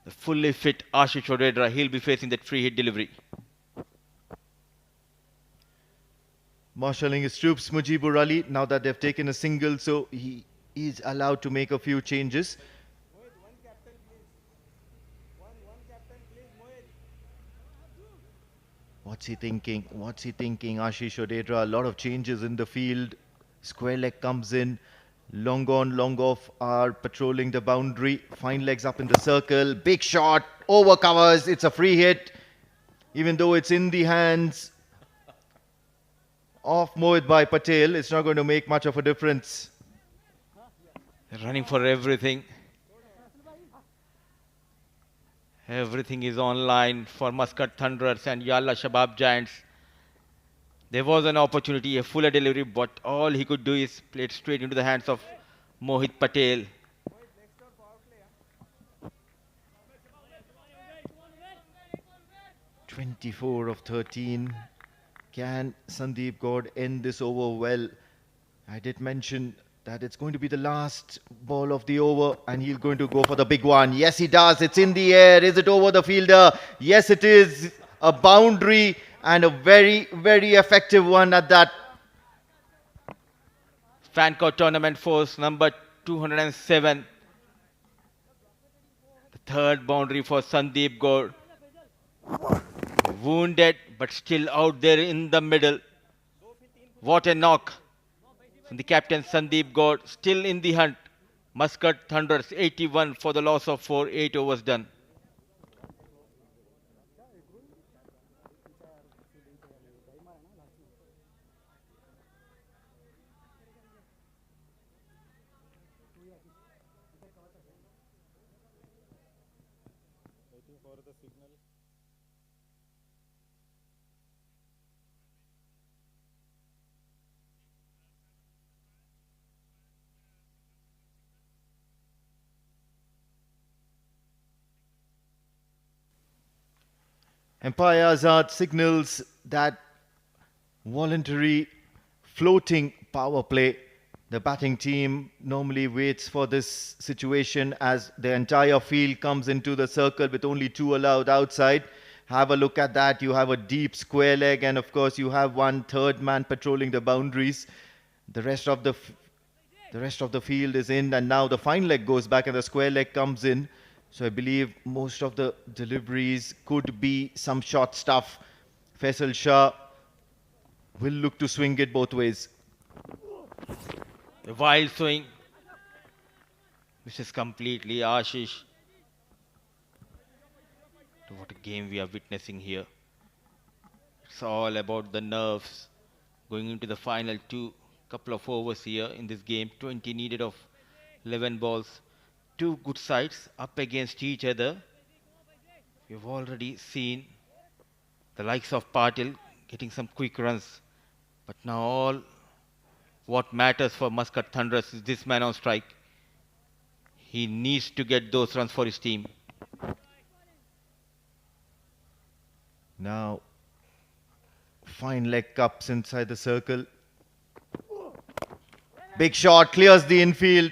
the fully fit Ashish Odedra, he'll be facing that free hit delivery. Marshalling his troops, Mujibur Ali, now that they've taken a single, so he is allowed to make a few changes. What's he thinking? What's he thinking? Ashish Odedra, a lot of changes in the field. Square leg comes in. Long on, long off are patrolling the boundary. Fine legs up in the circle. Big shot. Over covers. It's a free hit. Even though it's in the hands of Mohit Bhai Patel, it's not going to make much of a difference. They're running for everything. Everything is online for Muscat Thunderers and Yalla Shabab Giants. There was an opportunity, a fuller delivery, but all he could do is play it straight into the hands of Mohit Patel. "24 of 13. Can Sandeep Gaur end this over well?" I did mention that it's going to be the last ball of the over, and he's going to go for the big one. Yes, he does. It's in the air. Is it over the fielder? Yes, it is. A boundary, and a very, very effective one at that. Fanco Tournament Force number 207. The third boundary for Sandeep Gaur. Wounded, but still out there in the middle. What a knock from the captain Sandeep Gaur, still in the hunt. Muscat Thunderers 81 for the loss of 4, 8 overs done. for the signal. Empire Azad signals that voluntary floating power play. The batting team normally waits for this situation as the entire field comes into the circle with only 2 allowed outside. Have a look at that. You have a deep square leg, and of course you have one third man patrolling the boundaries. The rest of the field is in, and now the fine leg goes back and the square leg comes in. So I believe most of the deliveries could be some short stuff. Faisal Shah will look to swing it both ways. The wild swing. This is completely Ashish. What a game we are witnessing here. It's all about the nerves. Going into the final couple of overs here in this game. 20 needed of 11 balls. 2 good sides up against each other. We've already seen the likes of Patil getting some quick runs. But now all what matters for Muscat Thunderers is this man on strike. He needs to get those runs for his team. Now, fine leg cups inside the circle. Big shot, clears the infield.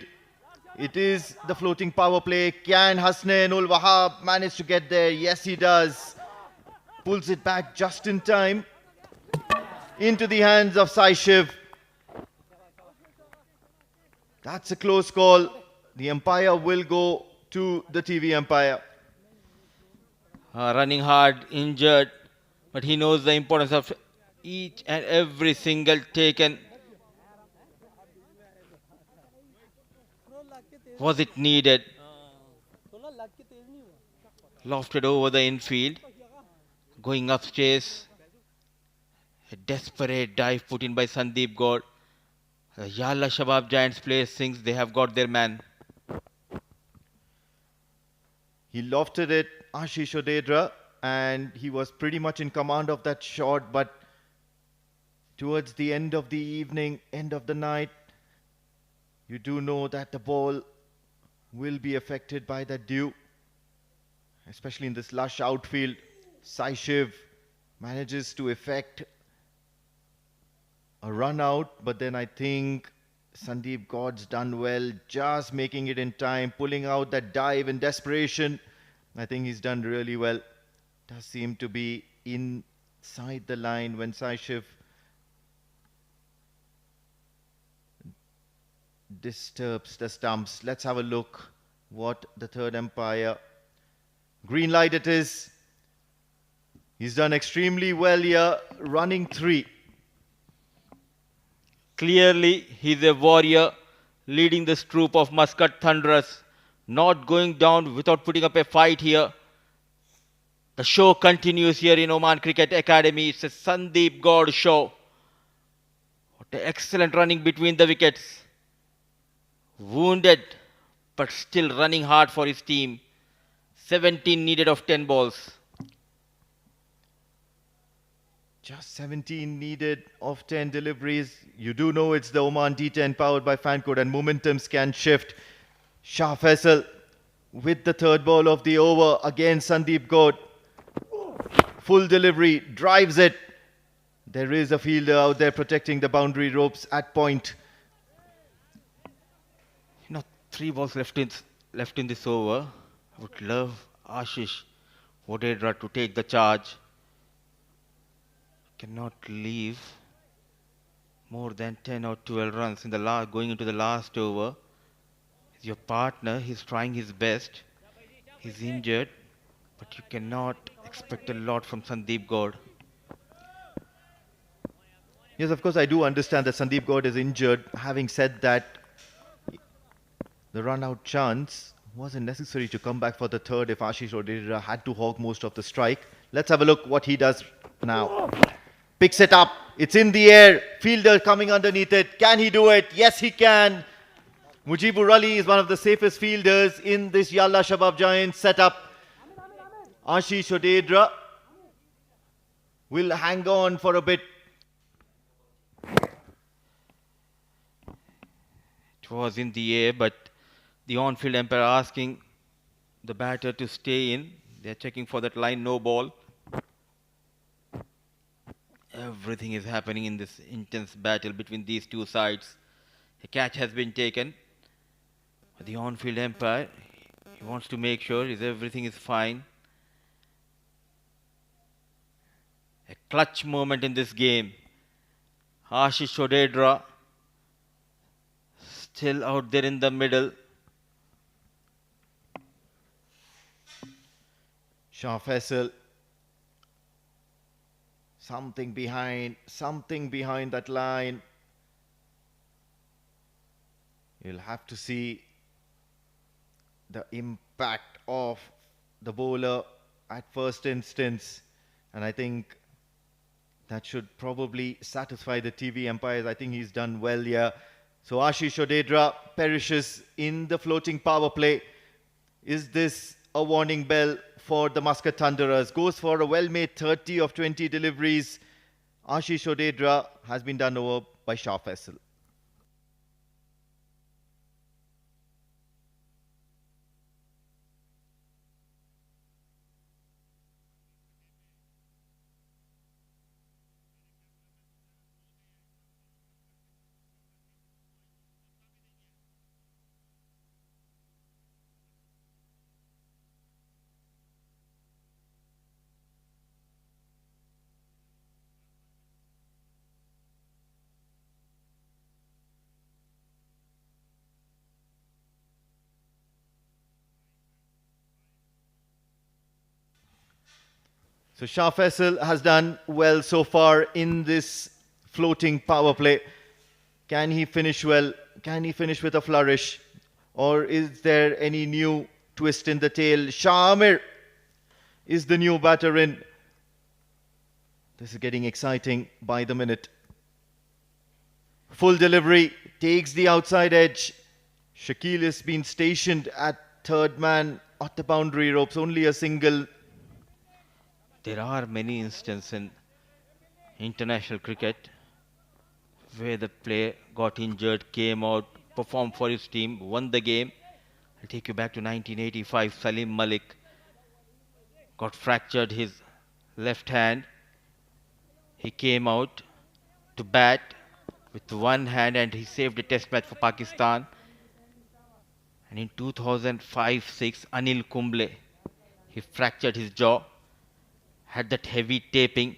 It is the floating power play. Can Hasnain ul Wahab manage to get there? Yes, he does. Pulls it back just in time. Into the hands of Sai Shiv. That's a close call. The umpire will go to the TV umpire. Running hard, injured, but he knows the importance of each and every single taken. Was it needed? Lofted over the infield, going upstairs. A desperate dive put in by Sandeep Gaur. The Yalla Shabab Giants players thinks they have got their man. He lofted it, Ashish Odedra, and he was pretty much in command of that shot, but towards the end of the evening, end of the night, you do know that the ball will be affected by that dew, especially in this lush outfield. Sai Shiv manages to effect a run out, but then I think Sandeep Gaur's done well, just making it in time, pulling out that dive in desperation. I think he's done really well. Does seem to be inside the line when Sai Shiv disturbs the stumps. Let's have a look what the third umpire. Green light it is. He's done extremely well here, running 3. Clearly, he's a warrior leading this troop of Muscat Thunderers, not going down without putting up a fight here. The show continues here in Oman Cricket Academy. It's a Sandeep Gaur show. What an excellent running between the wickets. Wounded, but still running hard for his team. 17 needed of 10 balls. Just 17 needed of 10 deliveries. You do know it's the Oman D10 powered by Fancode, and momentums can shift. Shah Faisal with the third ball of the over. Again Sandeep Gaur. Full delivery, drives it. There is a fielder out there protecting the boundary ropes at point. 3 balls left in this over. I would love Ashish Odedra to take the charge. Cannot leave more than 10 or 12 runs in the going into the last over. Your partner, he's trying his best. He's injured, but you cannot expect a lot from Sandeep Gaur. Yes, of course, I do understand that Sandeep Gaur is injured. Having said that, the run-out chance wasn't necessary to come back for the third if Ashish Odedra had to hog most of the strike. Let's have a look what he does now. Picks it up. It's in the air. Fielder coming underneath it. Can he do it? Yes, he can. Mujibur Ali is one of the safest fielders in this Yalla Shabab Giants setup. Ashish Odedra will hang on for a bit. It was in the air, but the on-field umpire asking the batter to stay in. They're checking for that line, no ball. Everything is happening in this intense battle between these two sides. A catch has been taken. But the on-field umpire, he wants to make sure everything is fine. A clutch moment in this game. Ashish Odedra still out there in the middle. Shah Faisal. Something behind that line. You'll have to see the impact of the bowler at first instance. And I think that should probably satisfy the TV umpires. I think he's done well here. So Ashish Odedra perishes in the floating power play. Is this a warning bell for the Muscat Thunderers? Goes for a well-made 30 of 20 deliveries. Ashish Odedra has been done over by Shah Faisal. So Shah Faisal has done well so far in this floating power play. Can he finish well? Can he finish with a flourish? Or is there any new twist in the tail? Shah Amir is the new batter in. This is getting exciting by the minute. Full delivery, takes the outside edge. Shakil has been stationed at third man at the boundary ropes, only a single. There are many instances in international cricket where the player got injured, came out, performed for his team, won the game. I'll take you back to 1985. Salim Malik got fractured his left hand. He came out to bat with one hand and he saved a test match for Pakistan. And in 2005-06, Anil Kumble, he fractured his jaw, had that heavy taping,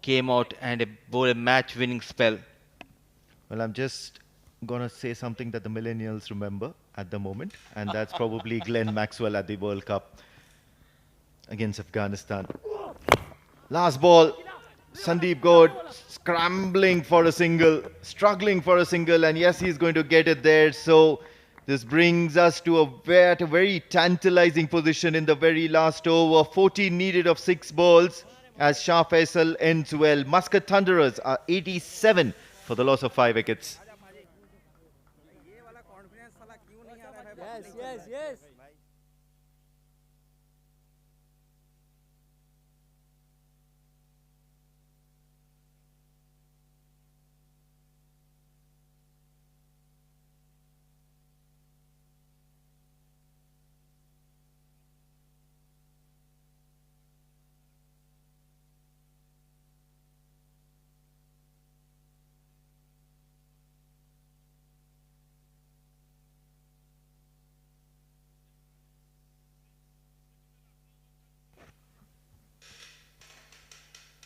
came out and bowled a match-winning spell. Well, I'm just going to say something that the millennials remember at the moment, and that's probably Glenn Maxwell at the World Cup against Afghanistan. Last ball, Sandeep Gaur scrambling for a single, struggling for a single, and yes, he's going to get it there. So this brings us to a very tantalizing position in the very last over. 14 needed of 6 balls as Shah Faisal ends well. Muscat Thunderers are 87 for the loss of 5 wickets. Yes.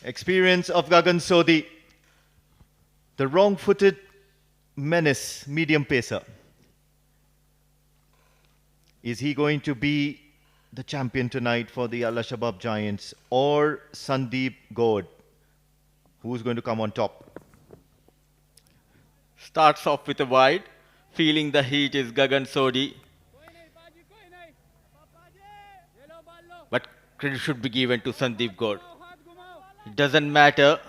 Experience of Gagan Sodhi, the wrong-footed menace, medium pacer. Is he going to be the champion tonight for the YALLA SHABAB Giants, or Sandeep Gaur? Who's going to come on top? Starts off with a wide, feeling the heat is Gagan Sodhi. But credit should be given to Sandeep Gaur. It doesn't matter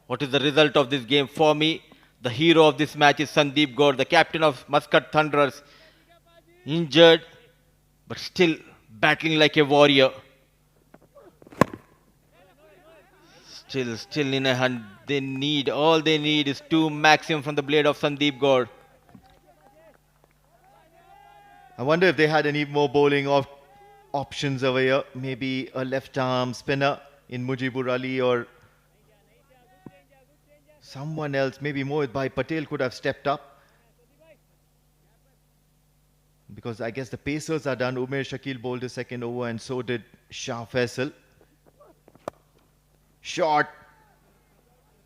what is the result of this game. For me, the hero of this match is Sandeep Gaur, the captain of Muscat Thunderers. Injured, but still battling like a warrior. Still in a hunt. All they need is 2 maximum from the blade of Sandeep Gaur. I wonder if they had any more bowling options over here. Maybe a left arm spinner in Mujibur Ali or someone else. Maybe Mohit Bhai Patel could have stepped up. Because I guess the pacers are done. Umer Shakil bowled his second over and so did Shah Faisal. Shot.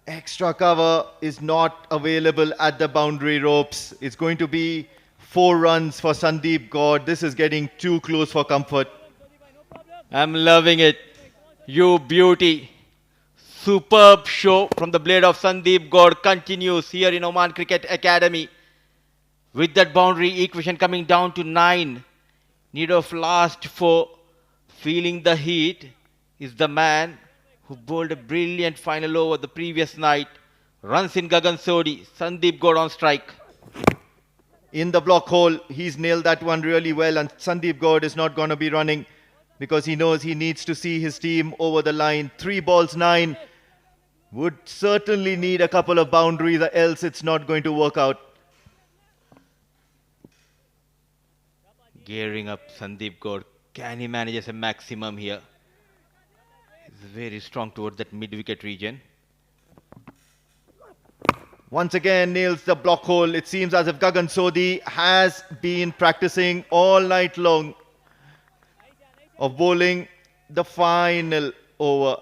Extra cover is not available at the boundary ropes. It's going to be 4 runs for Sandeep Gaur. This is getting too close for comfort. I'm loving it. You beauty. Superb show from the blade of Sandeep Gaur continues here in Oman Cricket Academy. With that boundary equation coming down to 9. Need of last 4. Feeling the heat is the man who bowled a brilliant final over the previous night. Runs in Gagan Sodhi. Sandeep Gaur on strike. In the block hole, he's nailed that one really well, and Sandeep Gaur is not going to be running because he knows he needs to see his team over the line. 3 balls 9. Would certainly need a couple of boundaries, or else it's not going to work out. Gearing up Sandeep Gaur. Can he manage a maximum here? He's very strong towards that mid-wicket region. Once again nails the block hole. It seems as if Gagan Sodhi has been practicing all night long of bowling the final over.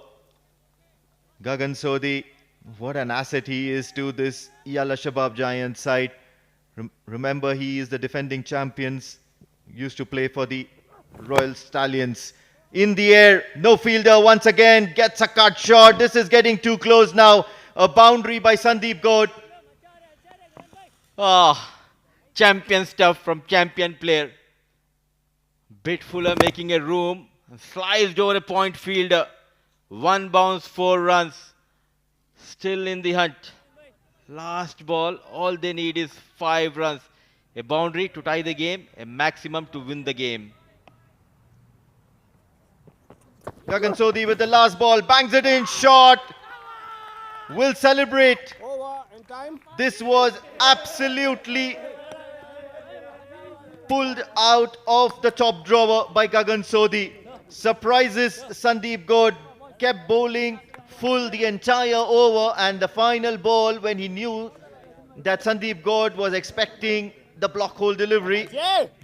Gagan Sodhi, what an asset he is to this Yalla Shabab Giants side. Remember, he is the defending champions. Used to play for the Royal Stallions. In the air, no fielder once again, gets a cut shot. This is getting too close now. A boundary by Sandeep Gaur. Champion stuff from champion player. Bit Fuller making a room. Sliced over a point fielder. 1 bounce, 4 runs. Still in the hunt. Last ball, all they need is 5 runs. A boundary to tie the game, a maximum to win the game. Gagan Sodhi with the last ball, bangs it in, shot. Will celebrate. This was absolutely pulled out of the top drawer by Gagan Sodhi. Surprises Sandeep Gaur, kept bowling full the entire over, and the final ball, when he knew that Sandeep Gaur was expecting the block hole delivery,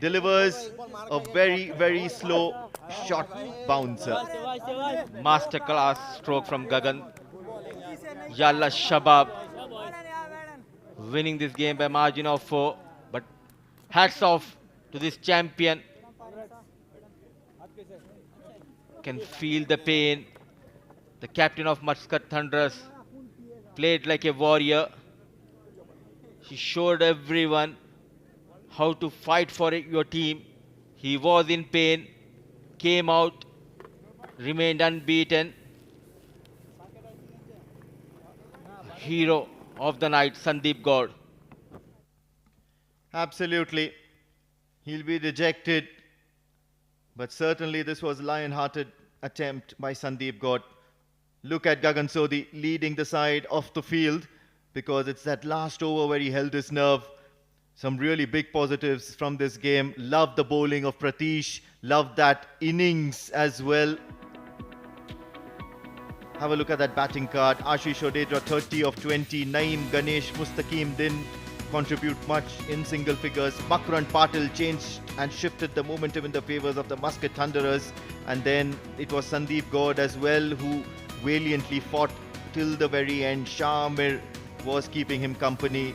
delivers a very, very slow short bouncer. Masterclass stroke from Gagan. Yalla Shabab winning this game by margin of 4. But hats off to this champion. Can feel the pain. The captain of Muscat Thunderers played like a warrior. He showed everyone how to fight for your team. He was in pain, came out, remained unbeaten. Hero of the night, Sandeep Gaur. Absolutely. He'll be dejected. But certainly this was a lion-hearted attempt by Sandeep Gaur. Look at Gagan Sodhi leading the side off the field, because it's that last over where he held his nerve. Some really big positives from this game. Love the bowling of Pratish. Love that innings as well. Have a look at that batting card. Ashish Odedra 30 of 20. Naeem Ganesh Mustaqim didn't contribute much in single figures. Makarand Patil changed and shifted the momentum in the favours of the Muscat Thunderers. And then it was Sandeep Gaur as well who valiantly fought till the very end. Shah Amir was keeping him company.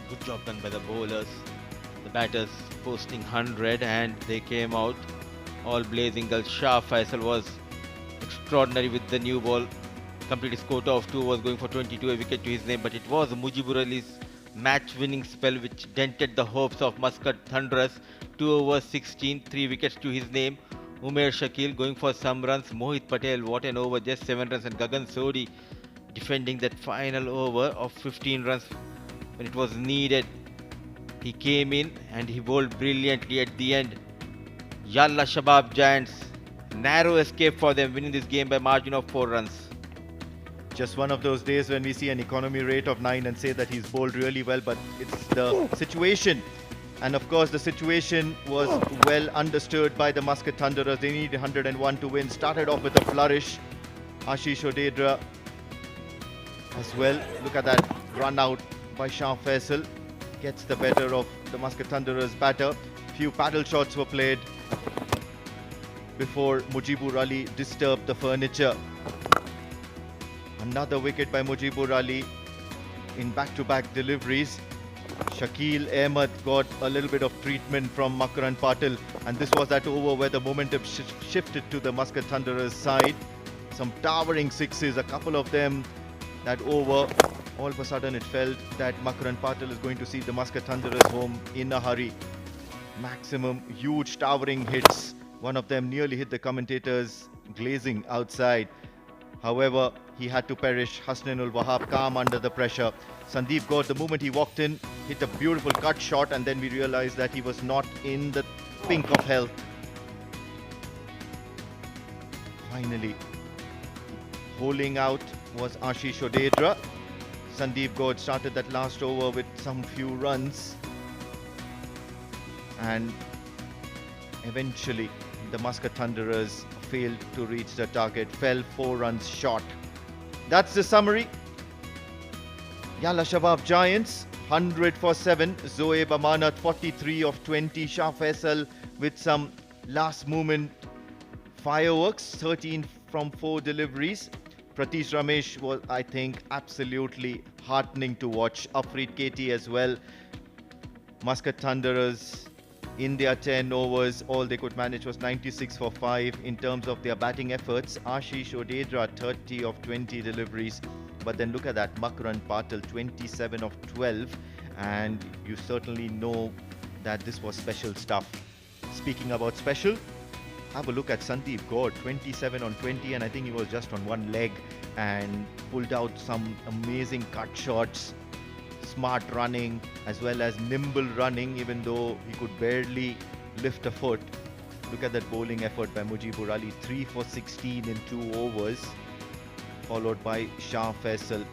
Good job done by the bowlers. The batters posting 100 and they came out all blazing. Shah Faisal was extraordinary with the new ball. Completed quota of 2, was going for 22, a wicket to his name, but it was Mujibur Ali's match-winning spell which dented the hopes of Muscat Thunderers. 2 overs 16, 3 wickets to his name. Umer Shakil going for some runs. Mohit Patel, what an over, just 7 runs, and Gagan Sodhi defending that final over of 15 runs when it was needed. He came in and he bowled brilliantly at the end. Yalla Shabab Giants Narrow escape for them, winning this game by margin of 4 runs. Just one of those days when we see an economy rate of 9 and say that he's bowled really well, but it's the situation. And of course, the situation was well understood by the Muscat Thunderers. They needed 101 to win. Started off with a flourish. Ashish Odedra as well. Look at that run out by Shah Faisal. Gets the better of the Muscat Thunderers batter. Few paddle shots were played before Mujibur Ali disturbed the furniture. Another wicket by Mujibur Ali in back-to-back deliveries. Shakil Ahmed got a little bit of treatment from Makarand Patil, and this was that over where the momentum shifted to the Muscat Thunderers side. Some towering sixes, a couple of them that over. All of a sudden it felt that Makarand Patil is going to see the Muscat Thunderers home in a hurry. Maximum huge towering hits. One of them nearly hit the commentators glazing outside. However, he had to perish. Hasnainul Wahab calm under the pressure. Sandeep Gaur, the moment he walked in, hit a beautiful cut shot, and then we realized that he was not in the pink of health. Finally, holding out was Ashish Odedra. Sandeep Gaur started that last over with some few runs, and eventually the Muscat Thunderers failed to reach the target, fell 4 runs short. That's the summary. Yalla Shabab Giants 100 for 7. Zoeb Amanat 43 of 20. Shah Faisal with some last moment fireworks, 13 from 4 deliveries. Pratish Ramesh was, I think, absolutely heartening to watch. Afreed Katie as well. Muscat Thunderers in their 10 overs, all they could manage was 96 for 5. In terms of their batting efforts, Ashish Odedra 30 of 20 deliveries. But then look at that, Makarand Patil 27 of 12, and you certainly know that this was special stuff. Speaking about special, have a look at Sandeep Gaur, 27 on 20, and I think he was just on one leg and pulled out some amazing cut shots. Smart running as well as nimble running, even though he could barely lift a foot. Look at that bowling effort by Mujibur Ali, 3 for 16 in 2 overs, followed by Shah Faisal.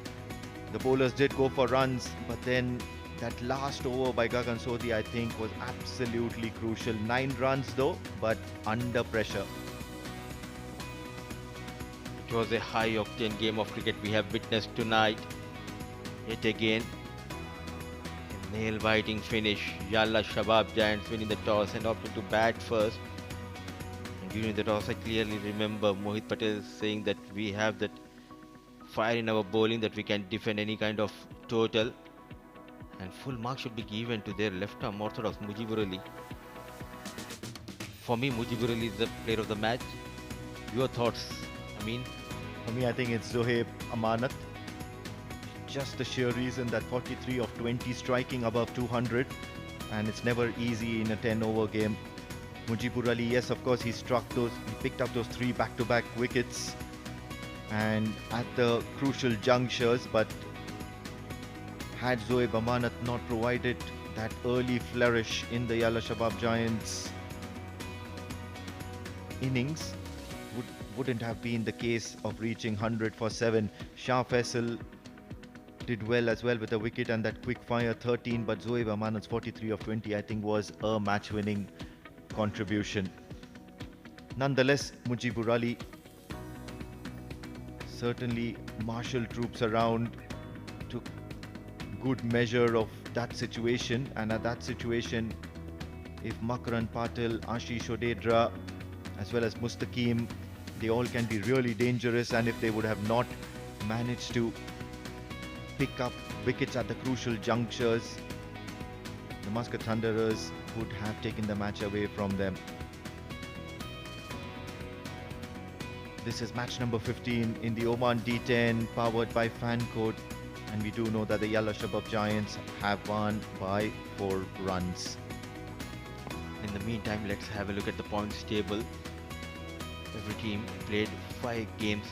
The bowlers did go for runs, but then that last over by Gagan Sodhi, I think, was absolutely crucial. 9 runs though, but under pressure. It was a high-octane game of cricket we have witnessed tonight. Yet again, a nail-biting finish. Yalla Shabab Giants winning the toss and opting to bat first. And during the toss, I clearly remember Mohit Patel saying that we have that fire in our bowling that we can defend any kind of total. And full marks should be given to their left-arm orthodox Mujibur Ali. For me, Mujibur Ali is the player of the match. Your thoughts, Amin? For me, I think it's Zoeb Amanat. Just the sheer reason that 43 of 20 striking above 200, and it's never easy in a 10-over game. Mujibur Ali, yes, of course, he picked up those 3 back-to-back wickets and at the crucial junctures, but had Zoeb Amanat not provided that early flourish in the Yalla Shabab Giants innings, wouldn't have been the case of reaching 100 for 7. Shah Faisal did well as well with a wicket and that quick fire 13, but Zoeb Amanat's 43 of 20 I think was a match-winning contribution. Nonetheless, Mujibur Ali certainly marshaled troops around, took good measure of that situation, and at that situation, if Makarand Patil, Ashish Odedra as well as Mustaqim, they all can be really dangerous, and if they would have not managed to pick up wickets at the crucial junctures, the Muscat Thunderers would have taken the match away from them. This is match number 15 in the Oman D10, powered by Fancode, and we do know that the Yalla Shabab Giants have won by 4 runs. In the meantime, let's have a look at the points table. Every team played 5 games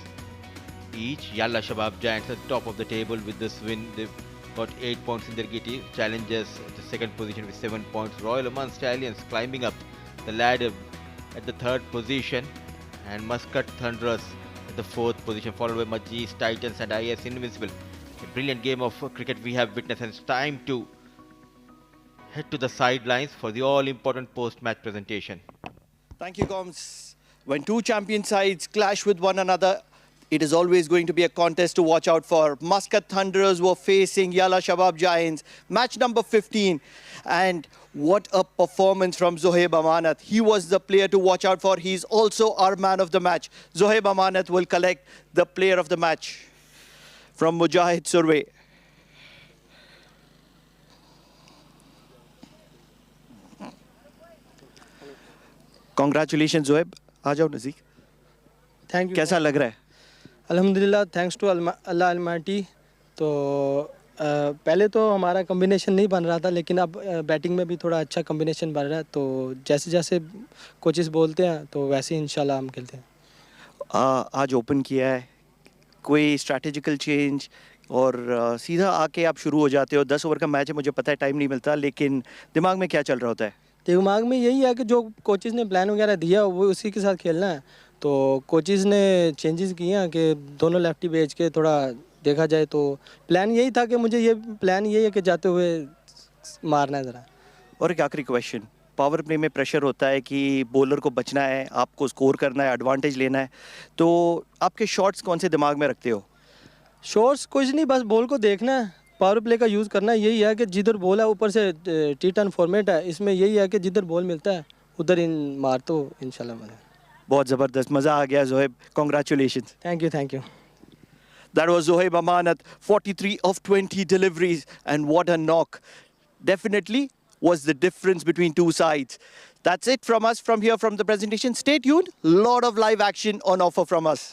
each. Yalla Shabab Giants at the top of the table with this win. They've got 8 points in their kitty. Challengers at the second position with 7 points. Royal Oman Stallions climbing up the ladder at the 3rd position. And Muscat Thunderers in the 4th position, followed by Majis Titans and IS Invincible. A brilliant game of cricket we have witnessed, and it's time to head to the sidelines for the all-important post-match presentation. Thank you, Goms. When two champion sides clash with one another, it is always going to be a contest to watch out for. Muscat Thunderers were facing Yalla Shabab Giants, match number 15. And what a performance from Zohaib Amanat. He was the player to watch out for. He's also our man of the match. Zohaib Amanat will collect the player of the match from Mujahid Survey. Congratulations, Zohaib. आ जाओ नज़ीक. Thank you. कैसा लग रहा है? अल्हम्दुलिल्लाह, thanks to Allah Almaty. तो पहले तो हमारा कॉम्बिनेशन नहीं बन रहा था, लेकिन अब बैटिंग में भी थोड़ा अच्छा कॉम्बिनेशन बन रहा है. तो जैसे जैसे कोचेस बोलते हैं तो वैसे ही इंशाल्लाह हम खेलते हैं. आज ओपन किया है, कोई स्ट्रैटेजिकल चेंज और सीधा आके आप शुरू हो जाते हो. 10 ओवर का मैच है, मुझे पता है टाइम नहीं मिलता, लेकिन दिमाग में क्या चल रहा होता है? दिमाग में यही है कि जो कोचेस ने प्लान वगैरह दिया वो उसी के साथ खेलना है. तो कोचेस ने चेंजेस किए हैं कि दोनों लेफ्टी भेज के थोड़ा देखा जाए. तो प्लान यही था कि मुझे ये प्लान यही है कि जाते हुए मारना है ज़रा. और एक आखिरी क्वेश्चन, पावर प्ले में प्रेशर होता है कि बॉलर को बचना है, आपको स्कोर करना है, एडवांटेज लेना है. तो आपके शॉट्स कौन से दिमाग में रखते हो? शॉट्स कुछ नहीं, बस बॉल को देखना है, पावर प्ले का यूज़ करना है. यही है कि जिधर बॉल है, ऊपर से T10 फॉर्मेट है, इसमें यही है कि जिधर बॉल मिलता है उधर इन मार तो इंशाल्लाह. बहुत ज़बरदस्त, मज़ा आ गया Zoheb. Congratulations. Thank you, thank you. That was Zohaib Amanat, 43 of 20 deliveries, and what a knock. Definitely was the difference between two sides. That's it from us from here from the presentation. Stay tuned, lot of live action on offer from us.